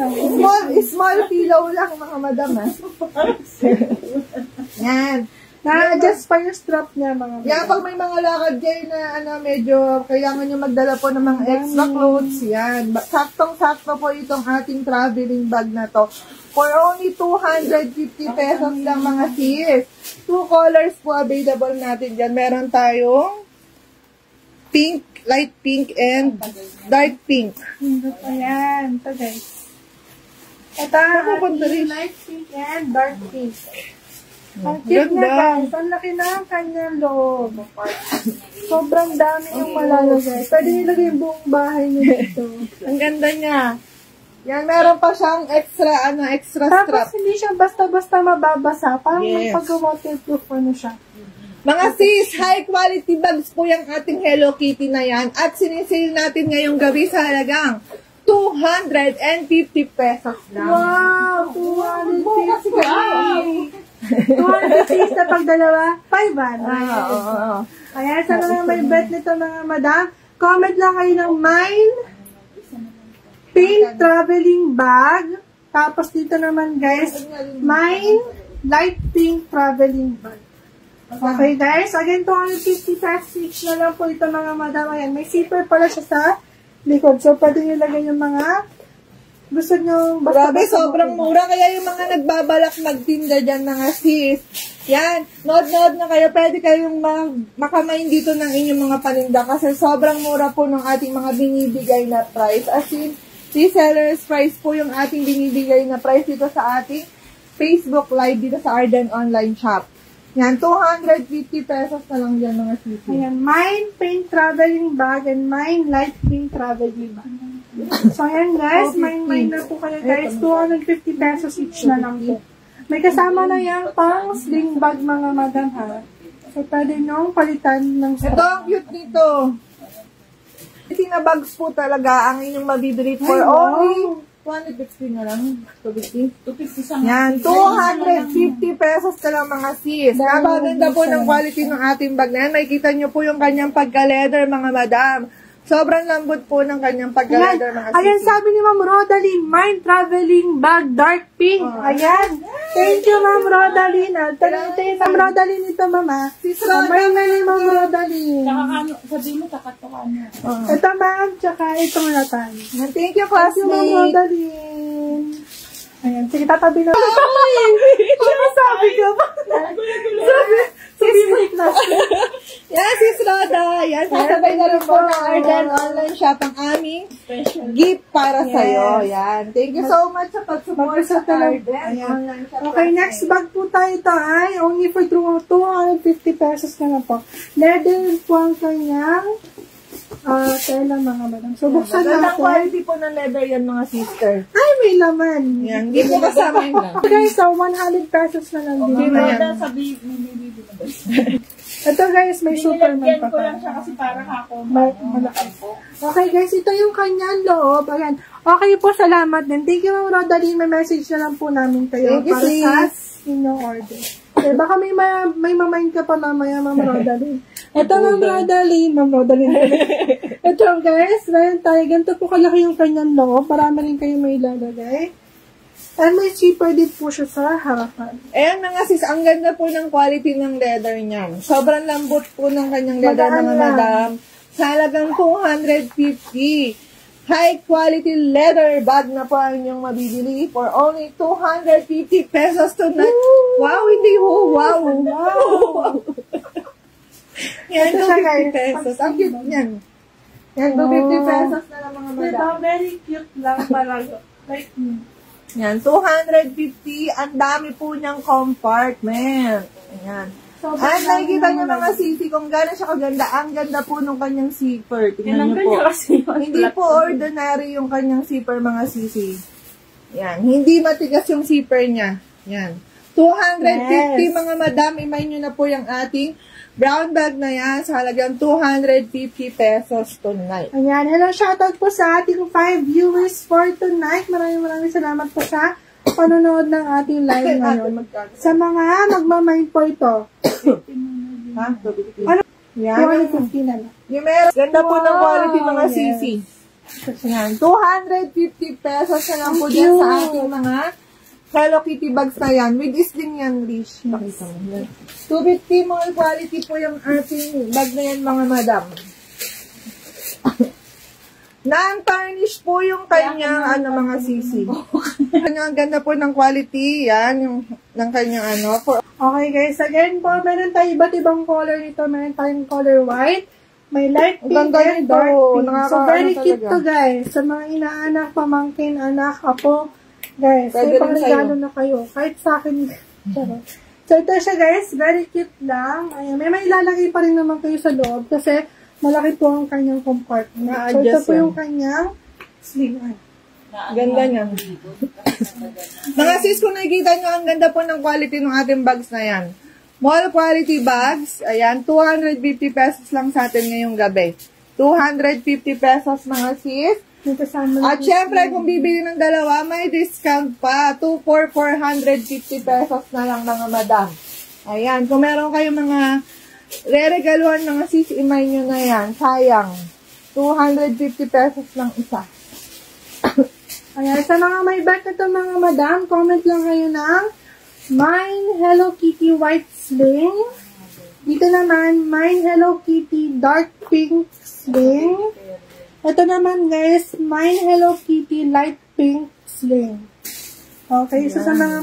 Small pillow lang mga madam ha. Yan. Na-adjust pa yung strap niya mga madam. Yan, pag may mga lakad kayo na medyo kailangan nyo magdala po ng mga extra clothes. Yan. Saktong-sakto po itong ating traveling bag na to. For only 250 pesos lang mga sis. 2 colors po available natin dyan. Meron tayong pink, light pink, and dark pink. Ayan. Ito guys. Ito ang light pink and dark pink. Ang cute niya guys. Ang laki na ang kanyang loob. Sobrang dami yung malalagay. Pwede nilagay yung buong bahay niya dito. Ang ganda niya. Yan, meron pa siyang extra strap. Tapos hindi siya basta-basta mababasa. Parang Yes. pag-waterproof ano siya. Mga sis, high quality bags po yung ating Hello Kitty na yan. At sinisale natin ngayong gabi sa halagang 250 pesos lang. Wow! 250! 250 na pag dalawa, 500. Oo. Kaya sa mga may bet nito mga madam, comment lang kayo ng mine pink traveling bag. Tapos dito naman guys, mine light pink traveling bag. Okay guys, again 250 pesos each na lang po ito mga madam. Ayan, may zipper pala siya sa likod. So pwede nyo lagay yung mga gusto nyo Grabe, sobrang mura. Kaya yung mga nagbabalak magtinda dyan mga sis. Yan, nood na kayo. Pwede kayong makamain dito ng inyong mga paninda kasi sobrang mura po ng ating mga binibigay na price. As in, seller's price po yung ating binibigay na price dito sa ating Facebook Live dito sa Arden Online Shop. Yan, 250 pesos na lang dyan mga sis. Ayan, mine pink traveling bag and mine light pink traveling bag. So, ayan guys, mine na po kayo guys. 250 pesos each na lang po. May kasama na yan pang sling bag mga madam ha. So, pwede nyo palitan ng Ito, ang cute nito. Na bags po talaga ang inyong mabibili for only 250 na lang. 250? 250 sa Yan, 250 pesos na lang mga sis. Napaganda po ng quality ng ating bag na yan. Makikita nyo po yung kanyang pagka-leather mga madam. Sobrang lambot po ng kanyang pagka-leather mga sis. Ayan, sabi ni Ma'am Rodaline, mine traveling bag dark pink. Ayan. Thank you, Ma'am Rodaline. Ito yung Ma'am Rodaline ito, Mama. May ni Ma'am Rodaline. Sabi mo, takatukan mo. Ito, Ma'am, tsaka itong natan. Thank you, Thank you, Ma'am classmate. Rodaline. Ayan, sige, tatabi na. Ano sabi ko ba? Sabi mo, classmate. Yan, sis Roda. Yan, sasabay na rin po ng Arden Online Shop ang aming gift para sa'yo. Yan. Thank you so much sa pag-support sa Arden Online Shop. Okay, next bag po tayo ito ay only for 250 pesos na lang po. Leather po ang kanyang tela mga madam. So, buksan Magandang natin. quality po ng leather yan mga sister. Ay, may laman. Yan, gift mo kasama yun lang. Okay, so 100 pesos na lang din. Ayan. Sabi, may bibili na ba? Ito guys, may Superman Nilagyan pa ko lang tayo. siya kasi parang ako. Malaki po. Okay guys, ito yung kanyang loob. Ayan. Okay po, salamat din. Thank you, Ma'am Rodaline. May message na lang po namin kayo Thank you, para sa sis. inyong order. Okay, baka may mamain ka pa mamaya, Ma'am Rodaline. Ito, Ma'am Rodaline. Ma'am Rodaline. Ito guys, ngayon tayo. Ganito po kalaki yung kanyang loob. Marami rin kayo may ilalagay. And may zipper din po siya sa harapan. Ayan mga sis, ang ganda po ng quality ng leather niyan. Sobrang lambot po ng kanyang leather Magaan mga lang. madam. Sa halagang 250. high quality leather bag na po ang inyong mabibili for only 250 pesos tonight. Wow, hindi ho. Wow. Yan, 250 pesos. Ang cute niyan. Yan, 250 pesos na lang mga madam. Diba, very cute lang talaga. Like, Yan, 250. Ang dami po niyang compartment. Ayan. At nakikita niyo mga sisi kung gano'n siya kaganda. Ang ganda po nung kanyang zipper. Tingnan niyo po. Hindi po ordinary yung kanyang zipper mga sisi. Yan. Hindi matigas yung zipper niya. Yan. 250 Yes. mga madam. Imay niyo na po yung ating brown bag na yan sa halagang 250 pesos tonight. ayan. Hello, shoutout po sa ating 5 viewers for tonight. Maraming salamat po sa panonood ng ating live ngayon. Sa mga magmamind po ito. Ha? 250. Ano? Yan. 250 na lang. Yung meron. Ganda po ng quality mga yes. sisi. Yan. 250 pesos na lang po dyan sa ating mga Hello Kitty bags na yan. With sling yan, Rish. Pakita mo. Yan. 250 mga quality po yung ating bag na yan, mga madam. Non-tarnish po yung kanyang mga sisi. Ang ganda po ng quality. Yan, yung ng kanyang For, Okay guys, again po, meron tayo iba't ibang color nito. Meron tayong color white, may light pink, ganda and nito. dark pink. So, Nakaka- very cute talaga. to guys. Sa mga inaanak, pamangkin, anak, apo, guys, Pwede may rin pangregalo sa'yo. na kayo. Kahit sa akin. Charot. So, ito siya guys, very cute lang. Ayan, may ilalagay pa rin naman kayo sa loob kasi malaki po ang kanyang compartment. So, ito Na-adjust po yan. yung kanyang sling. Ganda niya. Mga sis, kung nakikita nyo, ang ganda po ng quality ng ating bags na yan. Mall quality bags, ayan, 250 pesos lang sa atin ngayong gabi. 250 pesos mga sis. May kasama At syempre, kung bibili ng dalawa, may discount pa. 2 for 450 pesos na lang mga madam. Ayan, kung meron kayong mga re-regaluhan mga sis, imay nyo na yan. Sayang. 250 pesos lang isa. Ayan, sa mga may bag na ito mga madam, comment lang kayo ng Mine Hello Kitty White Sling. Dito naman, Mine Hello Kitty Dark Pink Sling. Ito naman guys, Mine Hello Kitty Light Pink Sling. Okay, so sa mga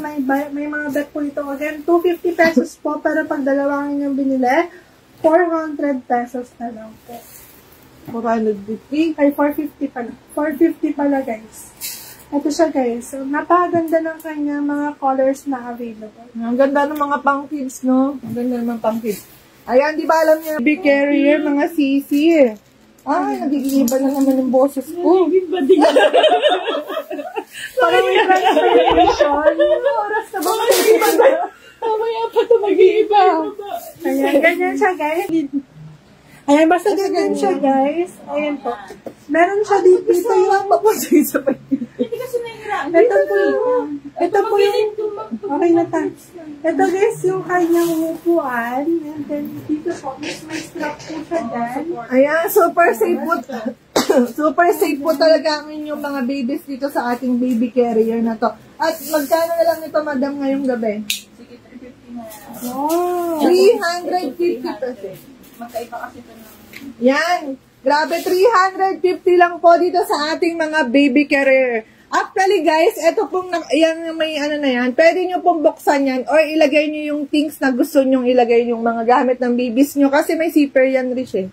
may mga bag po ito, again, 250 pesos po, pero pag dalawang inyong binili, 400 pesos na lang po. 450. Ay, 450 pala. 450 pala guys. Ito siya guys. So, napakaganda ng kanya mga colors na available. Ang ganda ng mga pang kids, no? Ang ganda naman pang kids. Ayan, di ba alam niyo, big carrier, mga sisi. Ay, nagigiba na naman yung boses ko. Parang may transformation. Oras na ba? Mamaya pa ito mag-iiba. Ayan, ganyan siya guys. Ayan, basta ganyan siya guys. Ayan po. Meron siya dito yung... Hindi kasi nahihiraan. Ito po yung... Ito po yung... Okay na ta. Ito guys, yung kanyang upuan. And then dito po, may strap po siya dyan. Ayan, super safe po. Super safe po talaga ang inyong mga babies dito sa ating baby carrier na to. At magkano na lang ito, madam, ngayong gabi? Sige, 350 na. Oh. 350 pesos. Magkaiba kasi ito ng... Yan. Grabe, 350 lang po dito sa ating mga baby carrier. Actually, guys, eto pong, yan may na yan, pwede nyo pong buksan yan or ilagay nyo yung things na gusto nyong ilagay yung mga gamit ng babies nyo kasi may zipper yan, Rich, eh.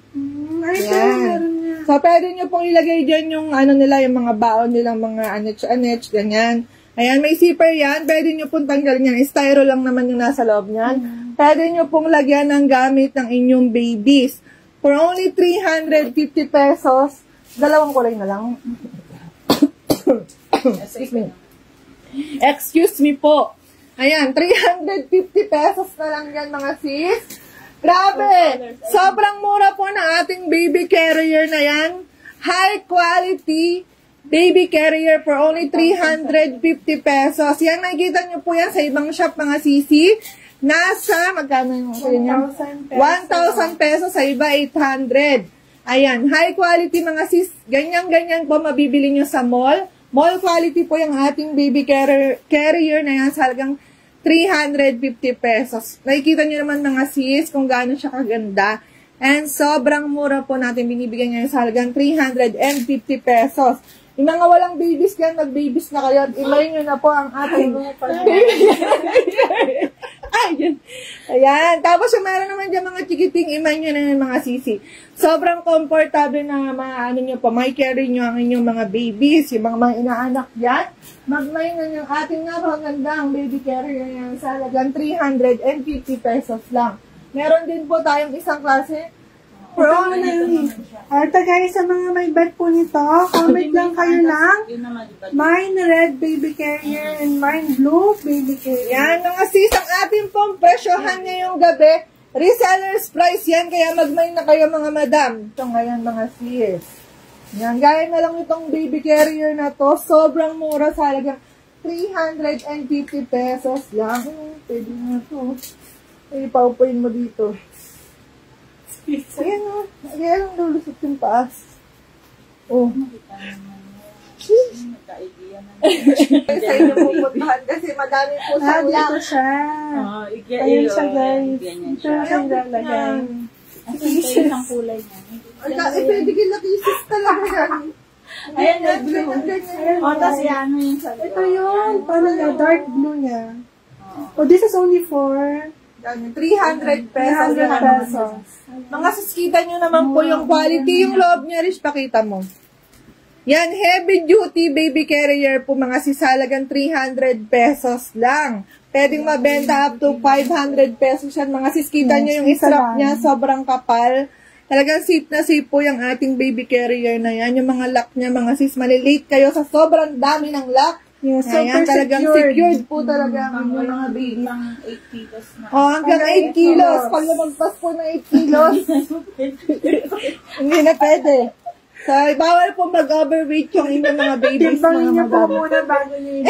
Ay, Yan. meron niya. So, pwede nyo pong ilagay dyan yung nila, yung mga baon nilang mga anech, ganyan. Ayan, may zipper yan. Pwede nyo pong tanggalin yan. Styro lang naman yung nasa loob niyan. Pwede nyo pong lagyan ng gamit ng inyong babies. For only 350 pesos, dalawang kulay na lang. Excuse me. Excuse me po. Ayan, 350 pesos na lang yan mga sis. Grabe! Sobrang mura po ng ating baby carrier na yan. High quality baby carrier for only 350 pesos. Yan, nakikita nyo po yan sa ibang shop mga sisi. Nasa, magkano yung 1,000 pesos. 1,000 pesos sa iba, 800. Ayan, high quality mga sis. Ganyan-ganyan po mabibili nyo sa mall. Mall quality po yung ating baby carrier na yan sa halagang 350 pesos. Nakikita nyo naman mga sis kung gaano siya kaganda. And sobrang mura po natin binibigyan ngayon sa halagang 350 pesos. Yung mga walang babies dyan, mag-babies na kayo at imay nyo na po ang ating Ayan. Tapos yung meron naman dyan mga chikiting, imay nyo na yung mga sisi. Sobrang comfortable na ano nyo pa, may carry nyo ang inyong mga babies, yung mga inaanak dyan. Magmay na yung ating napakagandang baby carrier yan sa halagang 350 pesos lang. Meron din po tayong isang klase. Ito guys, sa mga may bed po nito, comment lang kayo ng mine red baby carrier and mine blue baby carrier. Yan, mga sis, ang ating pong presyohan ngayong gabi, reseller's price yan, kaya magmay na kayo mga madam. Ito ngayon mga sis. Yan, gaya na lang itong baby carrier na to, sobrang mura sa halagang 350 pesos lang. Pwede na to. Ipaupuin mo dito. Ayan o. Ayan ang lulusot yung paas. Oh. Sa inyo pupuntahan kasi madami po sa Dito siya. Ayan siya guys. Ito siya lalagay. Ang kulay niya. Pwede kilakisis talaga yan. Ayan, blue. O, tapos yan yung sa Ito yun. Parang dark blue niya. Oh, this is only for 300 pesos. 300 pesos. Mga saskita nyo naman po yung quality, yung loob niya, Rish, pakita mo. Yan, heavy duty baby carrier po mga sisalagang 300 pesos lang. Pwedeng mabenta up to 500 pesos yan. Mga siskita nyo yung strap niya, sobrang kapal. Talagang safe na safe po yung ating baby carrier na yan. Yung mga lock niya, mga sis, malilate kayo sa sobrang dami ng lock. Yeah, Ayan, talagang secured po talaga ang mga baby. Pang 8 kilos na. Oh, hanggang 8 kilos. Pag lumagpas po ng 8 kilos, hindi na pwede. So, bawal po mag-overweight yung inyong mga babies. Timbangin niyo po madam. muna bago niyo yung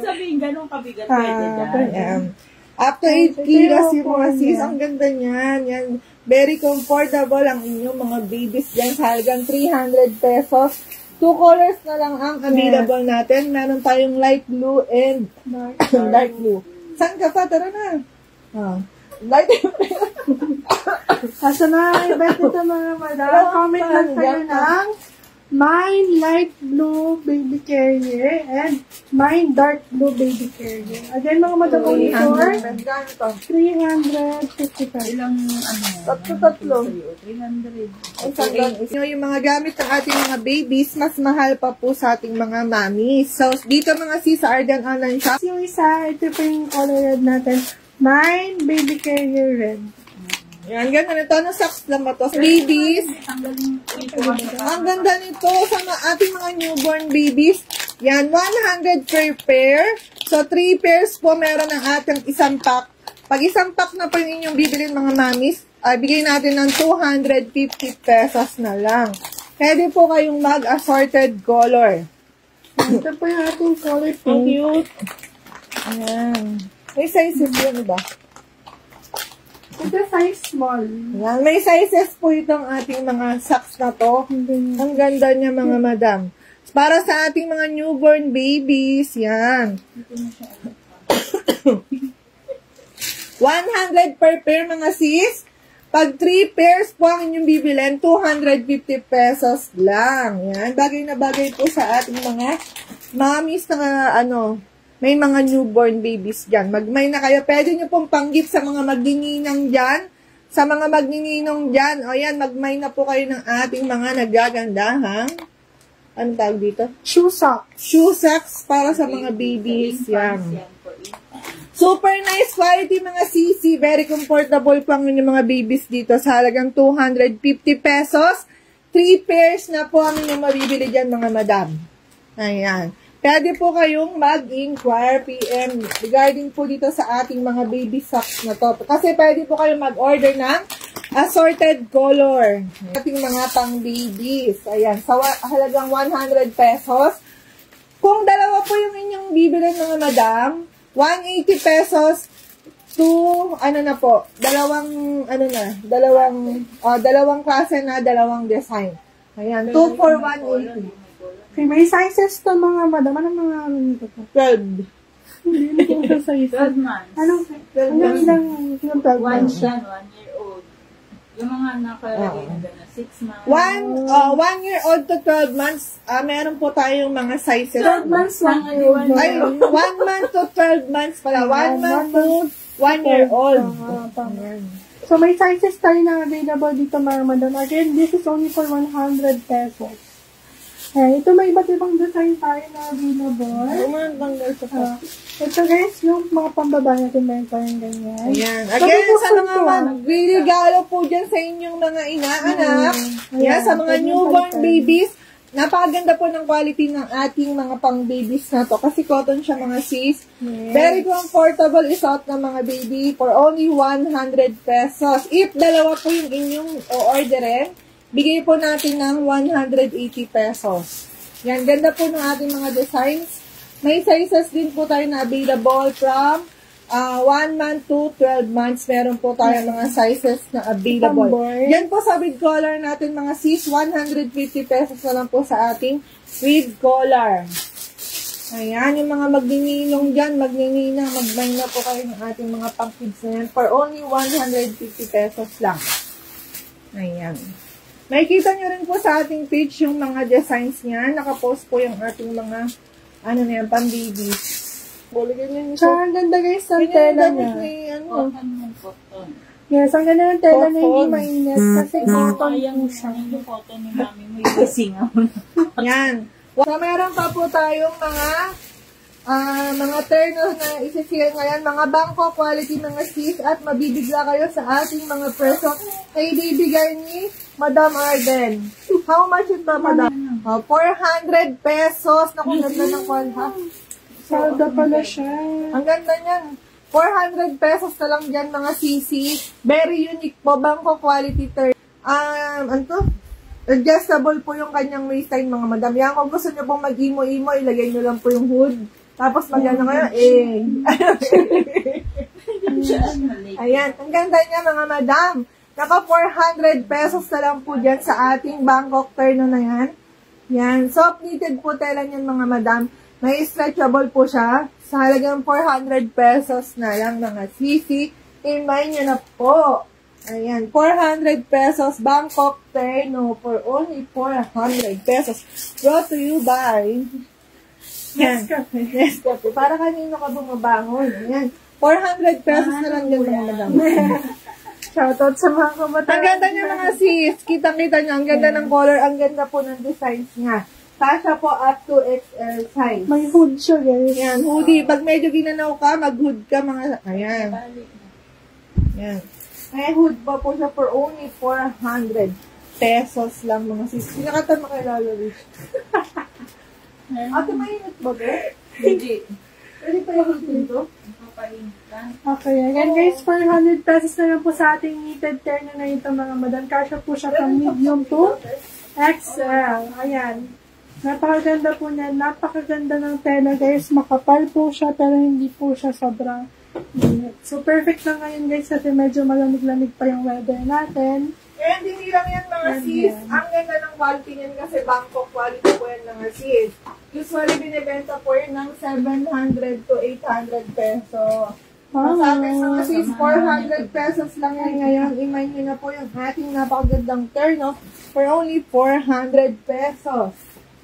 Sabihin, ganun kabigat pwede dyan. Ayan. Up to 8 kilos yung mga sis. Ang ganda niyan. Yan. Very comfortable ang inyong mga babies dyan sa halagang 300 pesos. 2 colors na lang ang available natin. Meron tayong light blue and dark blue. Saan ka pa? Tara na. Light Asa na ibet ito mga madam. Comment lang kayo ng mine light blue baby carrier and mine dark blue baby carrier. Again mga madam, only for 350 pesos. Ilang, Tatlo. 300. Yung mga gamit ng ating mga babies, mas mahal pa po sa ating mga mommies. So, dito mga sis, sa Arden Online Shop. Yung isa, ito pa yung color red natin. Mine baby carrier red. Yan, ganda nito. Ano socks lang ba to? Babies. Ang ganda nito sa ating mga newborn babies. Yan, 100 per pair. So, 3 pairs po meron ng ating isang pack. Pag isang pack na po yung inyong bibilin mga mommies, bigay natin ng 250 pesos na lang. Pwede po kayong mag-assorted color. Ito po yung ating color Ang pink. cute. Ayan. May sizes yun, ba? Ito size small. Ayan. May sizes po itong ating mga socks na to. Ang ganda niya mga madam. Para sa ating mga newborn babies, yan. 100 per pair mga sis. Pag 3 pairs po ang inyong bibilin, 250 pesos lang. Yan. Bagay na bagay po sa ating mga mommies na may mga newborn babies dyan. Magmay na kayo. Pwede nyo pong panggip sa mga magninginang dyan. Sa mga magninginong dyan. O yan, magmay na po kayo ng ating mga nagagandahang. Anong tawag dito? Shoe socks. Shoe socks para sa mga babies. Yan. Super nice quality mga sisi. Very comfortable po ang inyong mga babies dito sa halagang 250 pesos. 3 pairs na po ang inyong mabibili dyan mga madam. Ayan. Pwede po kayong mag-inquire PM regarding po dito sa ating mga baby socks na to. Kasi pwede po kayong mag-order ng assorted color. Ating mga pang-babies. Ayan. Sa halagang 100 pesos. Kung dalawa po yung inyong bibili mga madam, 180 pesos to, dalawang klase na, dalawang design. Ayan, 2 for 180. Okay, may sizes to mga madam. Anong mga nito po? 12. Hindi ko sa sizes. 12 months. Anong ilang 12 One months? siya, 1 year old. Yung mga nakalagay na gano'n, 6 months. 1 year old to 12 months, meron po tayong mga sizes. 12 months, 1 year old. Ay, 1 month to 12 months pala. 1 month to 1 year old. So, may sizes tayo na available dito, mga madam. Again, this is only for 100 pesos. Ito may iba't ibang design tayo na available. Ito guys, yung mga pambabae natin meron tayong ganyan. Ayan. Again, sa mga magregalo po dyan sa inyong mga inaanak, sa mga newborn babies, napakaganda po ng quality ng ating mga pang-babies na to. Kasi cotton siya, mga sis. Very comfortable isuot ng mga baby for only 100 pesos. If dalawa po yung inyong o-orderin, bigay po natin ng 180 pesos. Yan, ganda po ng ating mga designs. May sizes din po tayo na available from 1 month to 12 months. Meron po tayo mga sizes na available. Yan po sa with collar natin mga sis, 150 pesos na lang po sa ating with collar. Ayan, yung mga magnininong dyan, magnininang, mag-buy na po kayo ng ating mga pang-kids na yan for only 150 pesos lang. Ayan. Makikita nyo rin po sa ating page yung mga designs niya. Nakapost po yung ating mga, pang-babies. Tsaka ang ganda guys ng tela niya. Cotton. Yes, ang ganda ng tela niya, hindi mainit. Kasi cotton po siya. Yung cotton ni mami mo, yung isingaw. Yan. So, meron pa po tayong mga terno na isi-share ngayon, mga bangko quality mga sis, at mabibigla kayo sa ating mga presyo na ibibigay ni Madam Arden. How much ito, Madam? 400 pesos. Naku, ganda ng call, ha? Salda pala siya. Ang ganda niyan. 400 pesos na lang dyan, mga sisi. Very unique po. Bangko quality terno. Adjustable po yung kanyang waistline, mga madam. Yan, kung gusto nyo pong mag-imo-imo, ilagay nyo lang po yung hood. Tapos magano ngayon, Ayan, ang ganda niya, mga madam. Naka 400 pesos na lang po dyan sa ating Bangkok terno na yan. Yan, soft knitted po tela niyan, mga madam. May stretchable po siya. Sa halagang 400 pesos na lang, mga sisi. Imay nyo na po. Ayan, 400 pesos Bangkok terno for only 400 pesos. Brought to you by Nescafe. Para kanino ka bumabangon. Ayan, 400 pesos na lang dyan, mga madam. Shoutout sa mga kabataan. Ang ganda niya, mga sis. Kitang-kita niya. Ang ganda ng color. Ang ganda po ng designs niya. Kasha po up to XL size. May hood siya, guys. Ayan, hoodie. Pag medyo ginanaw ka, mag-hood ka, mga... Ayan. Ayan. May hood pa po siya for only 400 pesos lang, mga sis. Sinakatan mo kay Lalo Rich. Ate, mainit ba, ba? Hindi. Pwede pa yung hood nito? Okay, again guys, 400 pesos na lang po sa ating knitted terno na ito, mga madam. Kasha po siya from medium to XL. Ayan. Napakaganda po niya. Napakaganda ng tela, guys. Makapal po siya, pero hindi po siya sobrang init. So, perfect na ngayon, guys, kasi medyo malamig-lamig pa yung weather natin. And hindi lang yan, mga sis. Ang ganda ng quality niyan kasi Bangkok quality po yan, mga sis. Usually, binibenta po yun ng 700 to 800 pesos. Sa atin, mga sis, 400 pesos lang yan ngayon. Imay nyo na po yung ating napakagandang terno for only 400 pesos.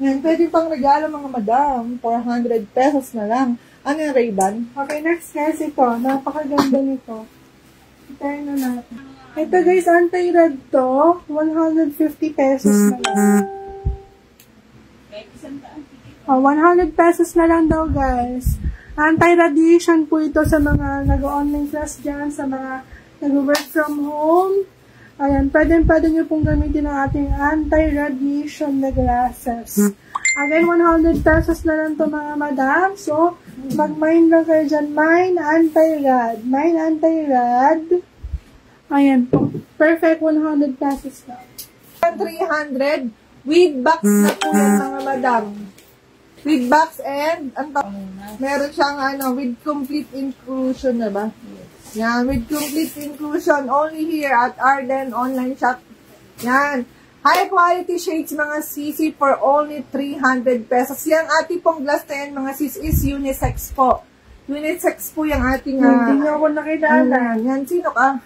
Yan, pwede pang regalo, mga madam. 400 pesos na lang. Ano yung Ray-Ban? Okay, next guys, ito. Napakaganda nito. Terno natin. Ito guys, anti-red to. 150 pesos na lang. 100 pesos na lang daw, guys. Anti-radiation po ito sa mga nag-online class dyan, sa mga nag-work from home. Ayan, pwede nyo pong gamitin ang ating anti-radiation na glasses. Again, 100 pesos na lang to, mga madam. So, mag-mine lang kayo dyan. Mine anti-rad. Mine anti-rad. Ayan po. Perfect, 100 pesos na. 300 with box na po yan, mga madam. With box and, meron siyang with complete inclusion na ba? Yan, with complete inclusion only here at Arden Online Shop. Yan. High quality shades, mga sisi, for only 300 pesos. Yung ating pong glass na yan, mga sis, is unisex po. Unisex po yung ating... Hindi niyo ako nakilala. Yan, sino ka?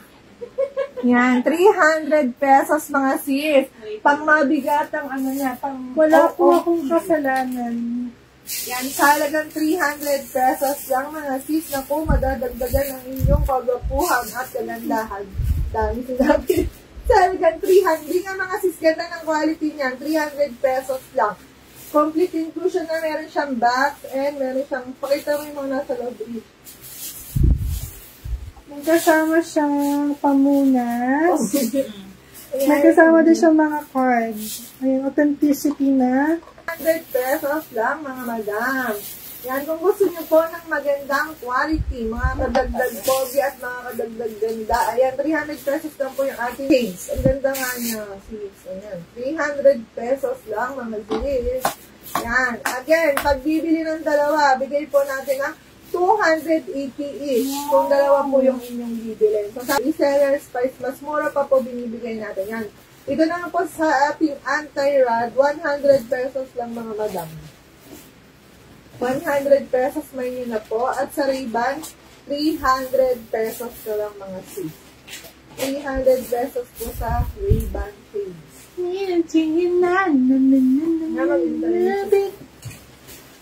Yan, 300 pesos mga sis. Pang mabigat ang ano niya, pang... Wala po akong kasalanan. Yan, sa halagang 300 pesos lang mga sis. Naku, madadagdagan ang inyong kagwapuhan at kagandahan. Dami sinabi. Sa halagang 300. Hindi nga mga sis, ganda ng quality niyan. 300 pesos lang. Complete inclusion na meron siyang box and meron siyang, pakita mo yung mga nasa loob. May kasama siyang pamunas. May kasama din siyang mga cards. Ayun, authenticity na. 100 pesos lang mga madam. Yan, kung gusto niyo po ng magandang quality, mga kadagdag pogi at mga kadagdag ganda, ayan, 300 pesos lang po yung ating things. Ang ganda nga niya, sis. Ayan, 300 pesos lang mga sis. Yan. Again, pag bibili ng dalawa, bigay po natin ng 280 each. Kung dalawa po yung inyong bibili. So, sa reseller's price, mas mura pa po binibigay natin. Yan. Ito na po sa ating anti-rad, 100 pesos lang mga madam. 100 pesos may nyo na po. At sa Ray-Ban, 300 pesos na lang mga sis. 300 pesos po sa Ray-Ban shades.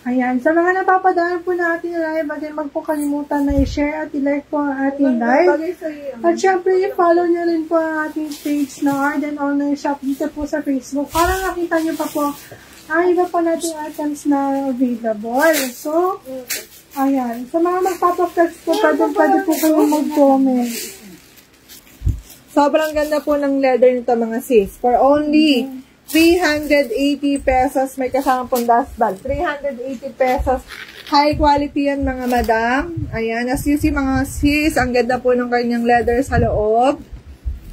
Ayan, sa mga napapadaan po natin na live, wag po kalimutan na i-share at i-like po ang ating live. At syempre, i-follow nyo rin po ang ating page na Arden Online Shop dito po sa Facebook. Para nakita nyo pa po ang iba pa nating items na available. So, ayan. Sa mga magpapag-text po, pwede po kayo mag-comment. Sobrang ganda po ng leather nito mga sis. For only 380 pesos, may kasama pong dust bag. 380 pesos. High quality yan mga madam. Ayan. As you see mga sis, ang ganda po ng kanyang leather sa loob.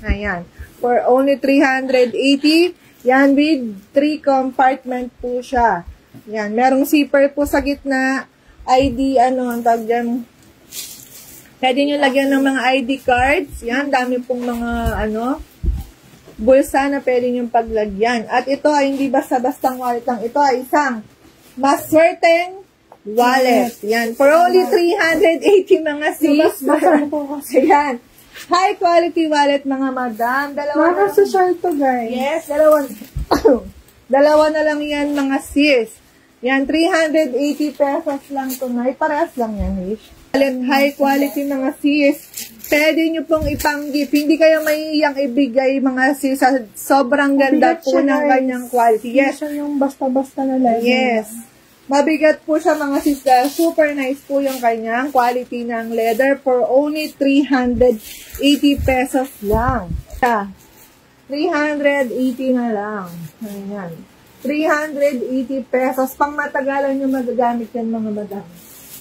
Ayan. For only 380. Yan, with 3 compartment po siya. Yan, merong zipper po sa gitna. ID, ang tawag dyan. Pwede nyo lagyan ng mga ID cards. Yan, dami pong mga, bulsa na pwede nyo paglagyan. At ito ay hindi basta-bastang wallet lang. Ito ay isang mas certain wallet. Yan, for only 380 mga sis. Ayan. High quality wallet mga madam. Maka-social to guys. Yes, dalawa na lang yan mga sis. Yan, 380 pesos lang ito na. Parehas lang yan, Ish. High quality mga sis. Pwede nyo pong ipanggip. Hindi kayo maiyang ibigay mga sis. Sobrang ganda po ng kanyang quality. Yes. Hindi siya yung basta-basta na leather. Yes. Mabigat po siya mga sis. Super nice po yung kanyang quality ng leather for only 380 pesos lang. 380 na lang. Ayan. 380 pesos. Pang matagalan nyo magagamit yan mga madam.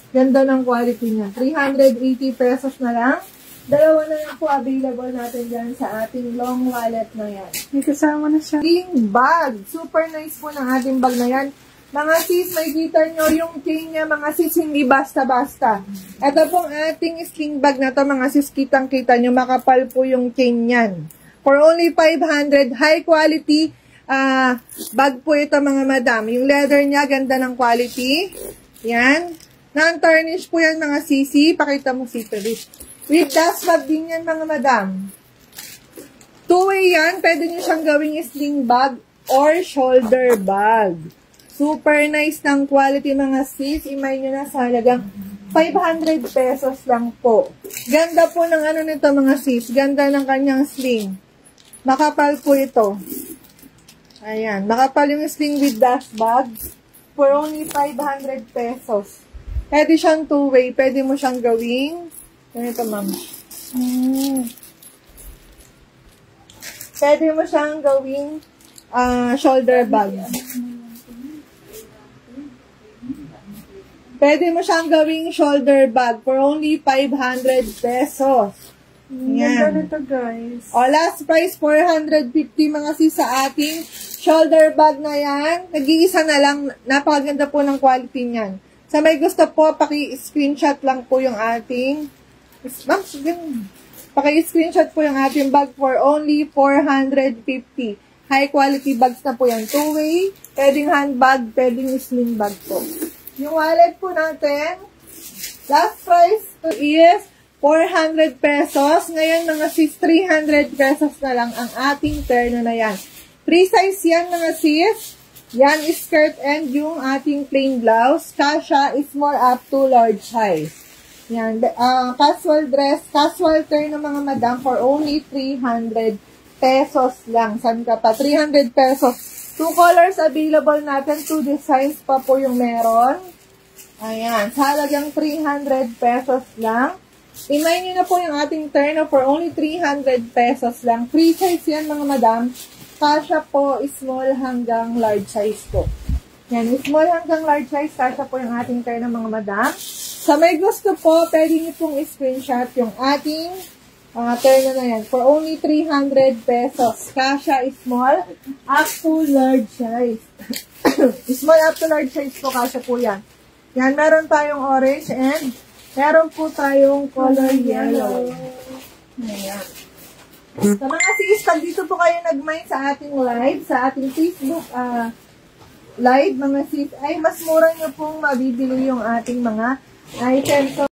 Ganda ng quality niya. 380 pesos na lang. Dalawa na lang po available natin dyan sa ating long wallet na yan. May kasama na siya. Sling bag. Super nice po ng ating bag na yan. Mga sis, may kita nyo yung chain niya, mga sis, hindi basta-basta. Ito pong ating sling bag na to, mga sis, kitang-kita nyo, makapal po yung chain niyan. For only 500, high quality bag po ito, mga madam. Yung leather niya, ganda ng quality. Yan. Non-tarnish po yan, mga sisi. Pakita mo si Felice. With dust bag din yan, mga madam. Two-way yan. Pwede nyo siyang gawing sling bag or shoulder bag. Super nice ng quality mga sis. Imay nyo na sa halagang 500 pesos lang po. Ganda po ng nito mga sis. Ganda ng kanyang sling. Makapal po ito. Ayan. Makapal yung sling with dust bag. For only 500 pesos. Pwede siyang two-way. Pwede mo siyang gawing. Ganito ma'am. Pwede mo siyang gawing shoulder bag. Pwede mo siyang gawing shoulder bag for only 500 pesos. Yan. Ito guys. O, last price, 450 mga sis sa ating shoulder bag na yan. Nag-iisa na lang. Napakaganda po ng quality niyan. Sa may gusto po, paki-screenshot lang po yung ating ma'am, paki-screenshot po yung ating bag for only 450. High quality bags na po yan. Two-way, pwedeng handbag, pwedeng sling bag po. Yung wallet po natin, last price is 400 pesos. Ngayon, mga sis, 300 pesos na lang ang ating terno na yan. Free size yan, mga sis. Yan is skirt and yung ating plain blouse. Kasha is more up to large size. Yan. Casual dress, casual terno, mga madam, for only 300 pesos lang. San ka pa? 300 pesos. 2 colors available natin. 2 designs pa po yung meron. Ayan. Sa halagang 300 pesos lang. Imay nyo na po yung ating terno for only 300 pesos lang. Free size yan, mga madam. Kasha po, small hanggang large size po. Yan, small hanggang large size. Kasha po yung ating terno, mga madam. Sa may gusto po, pwede nyo pong screenshot yung ating terno na yan. For only 300 pesos. Kasha, small up to large size. Small up to large size po, kasha po yan. Yan, meron tayong orange and meron po tayong color yellow. Ayan. Sa mga sis, pag dito po kayo nag-mind sa ating live, sa ating Facebook live, mga sis, ay mas mura nyo pong mabibili yung ating mga items. So,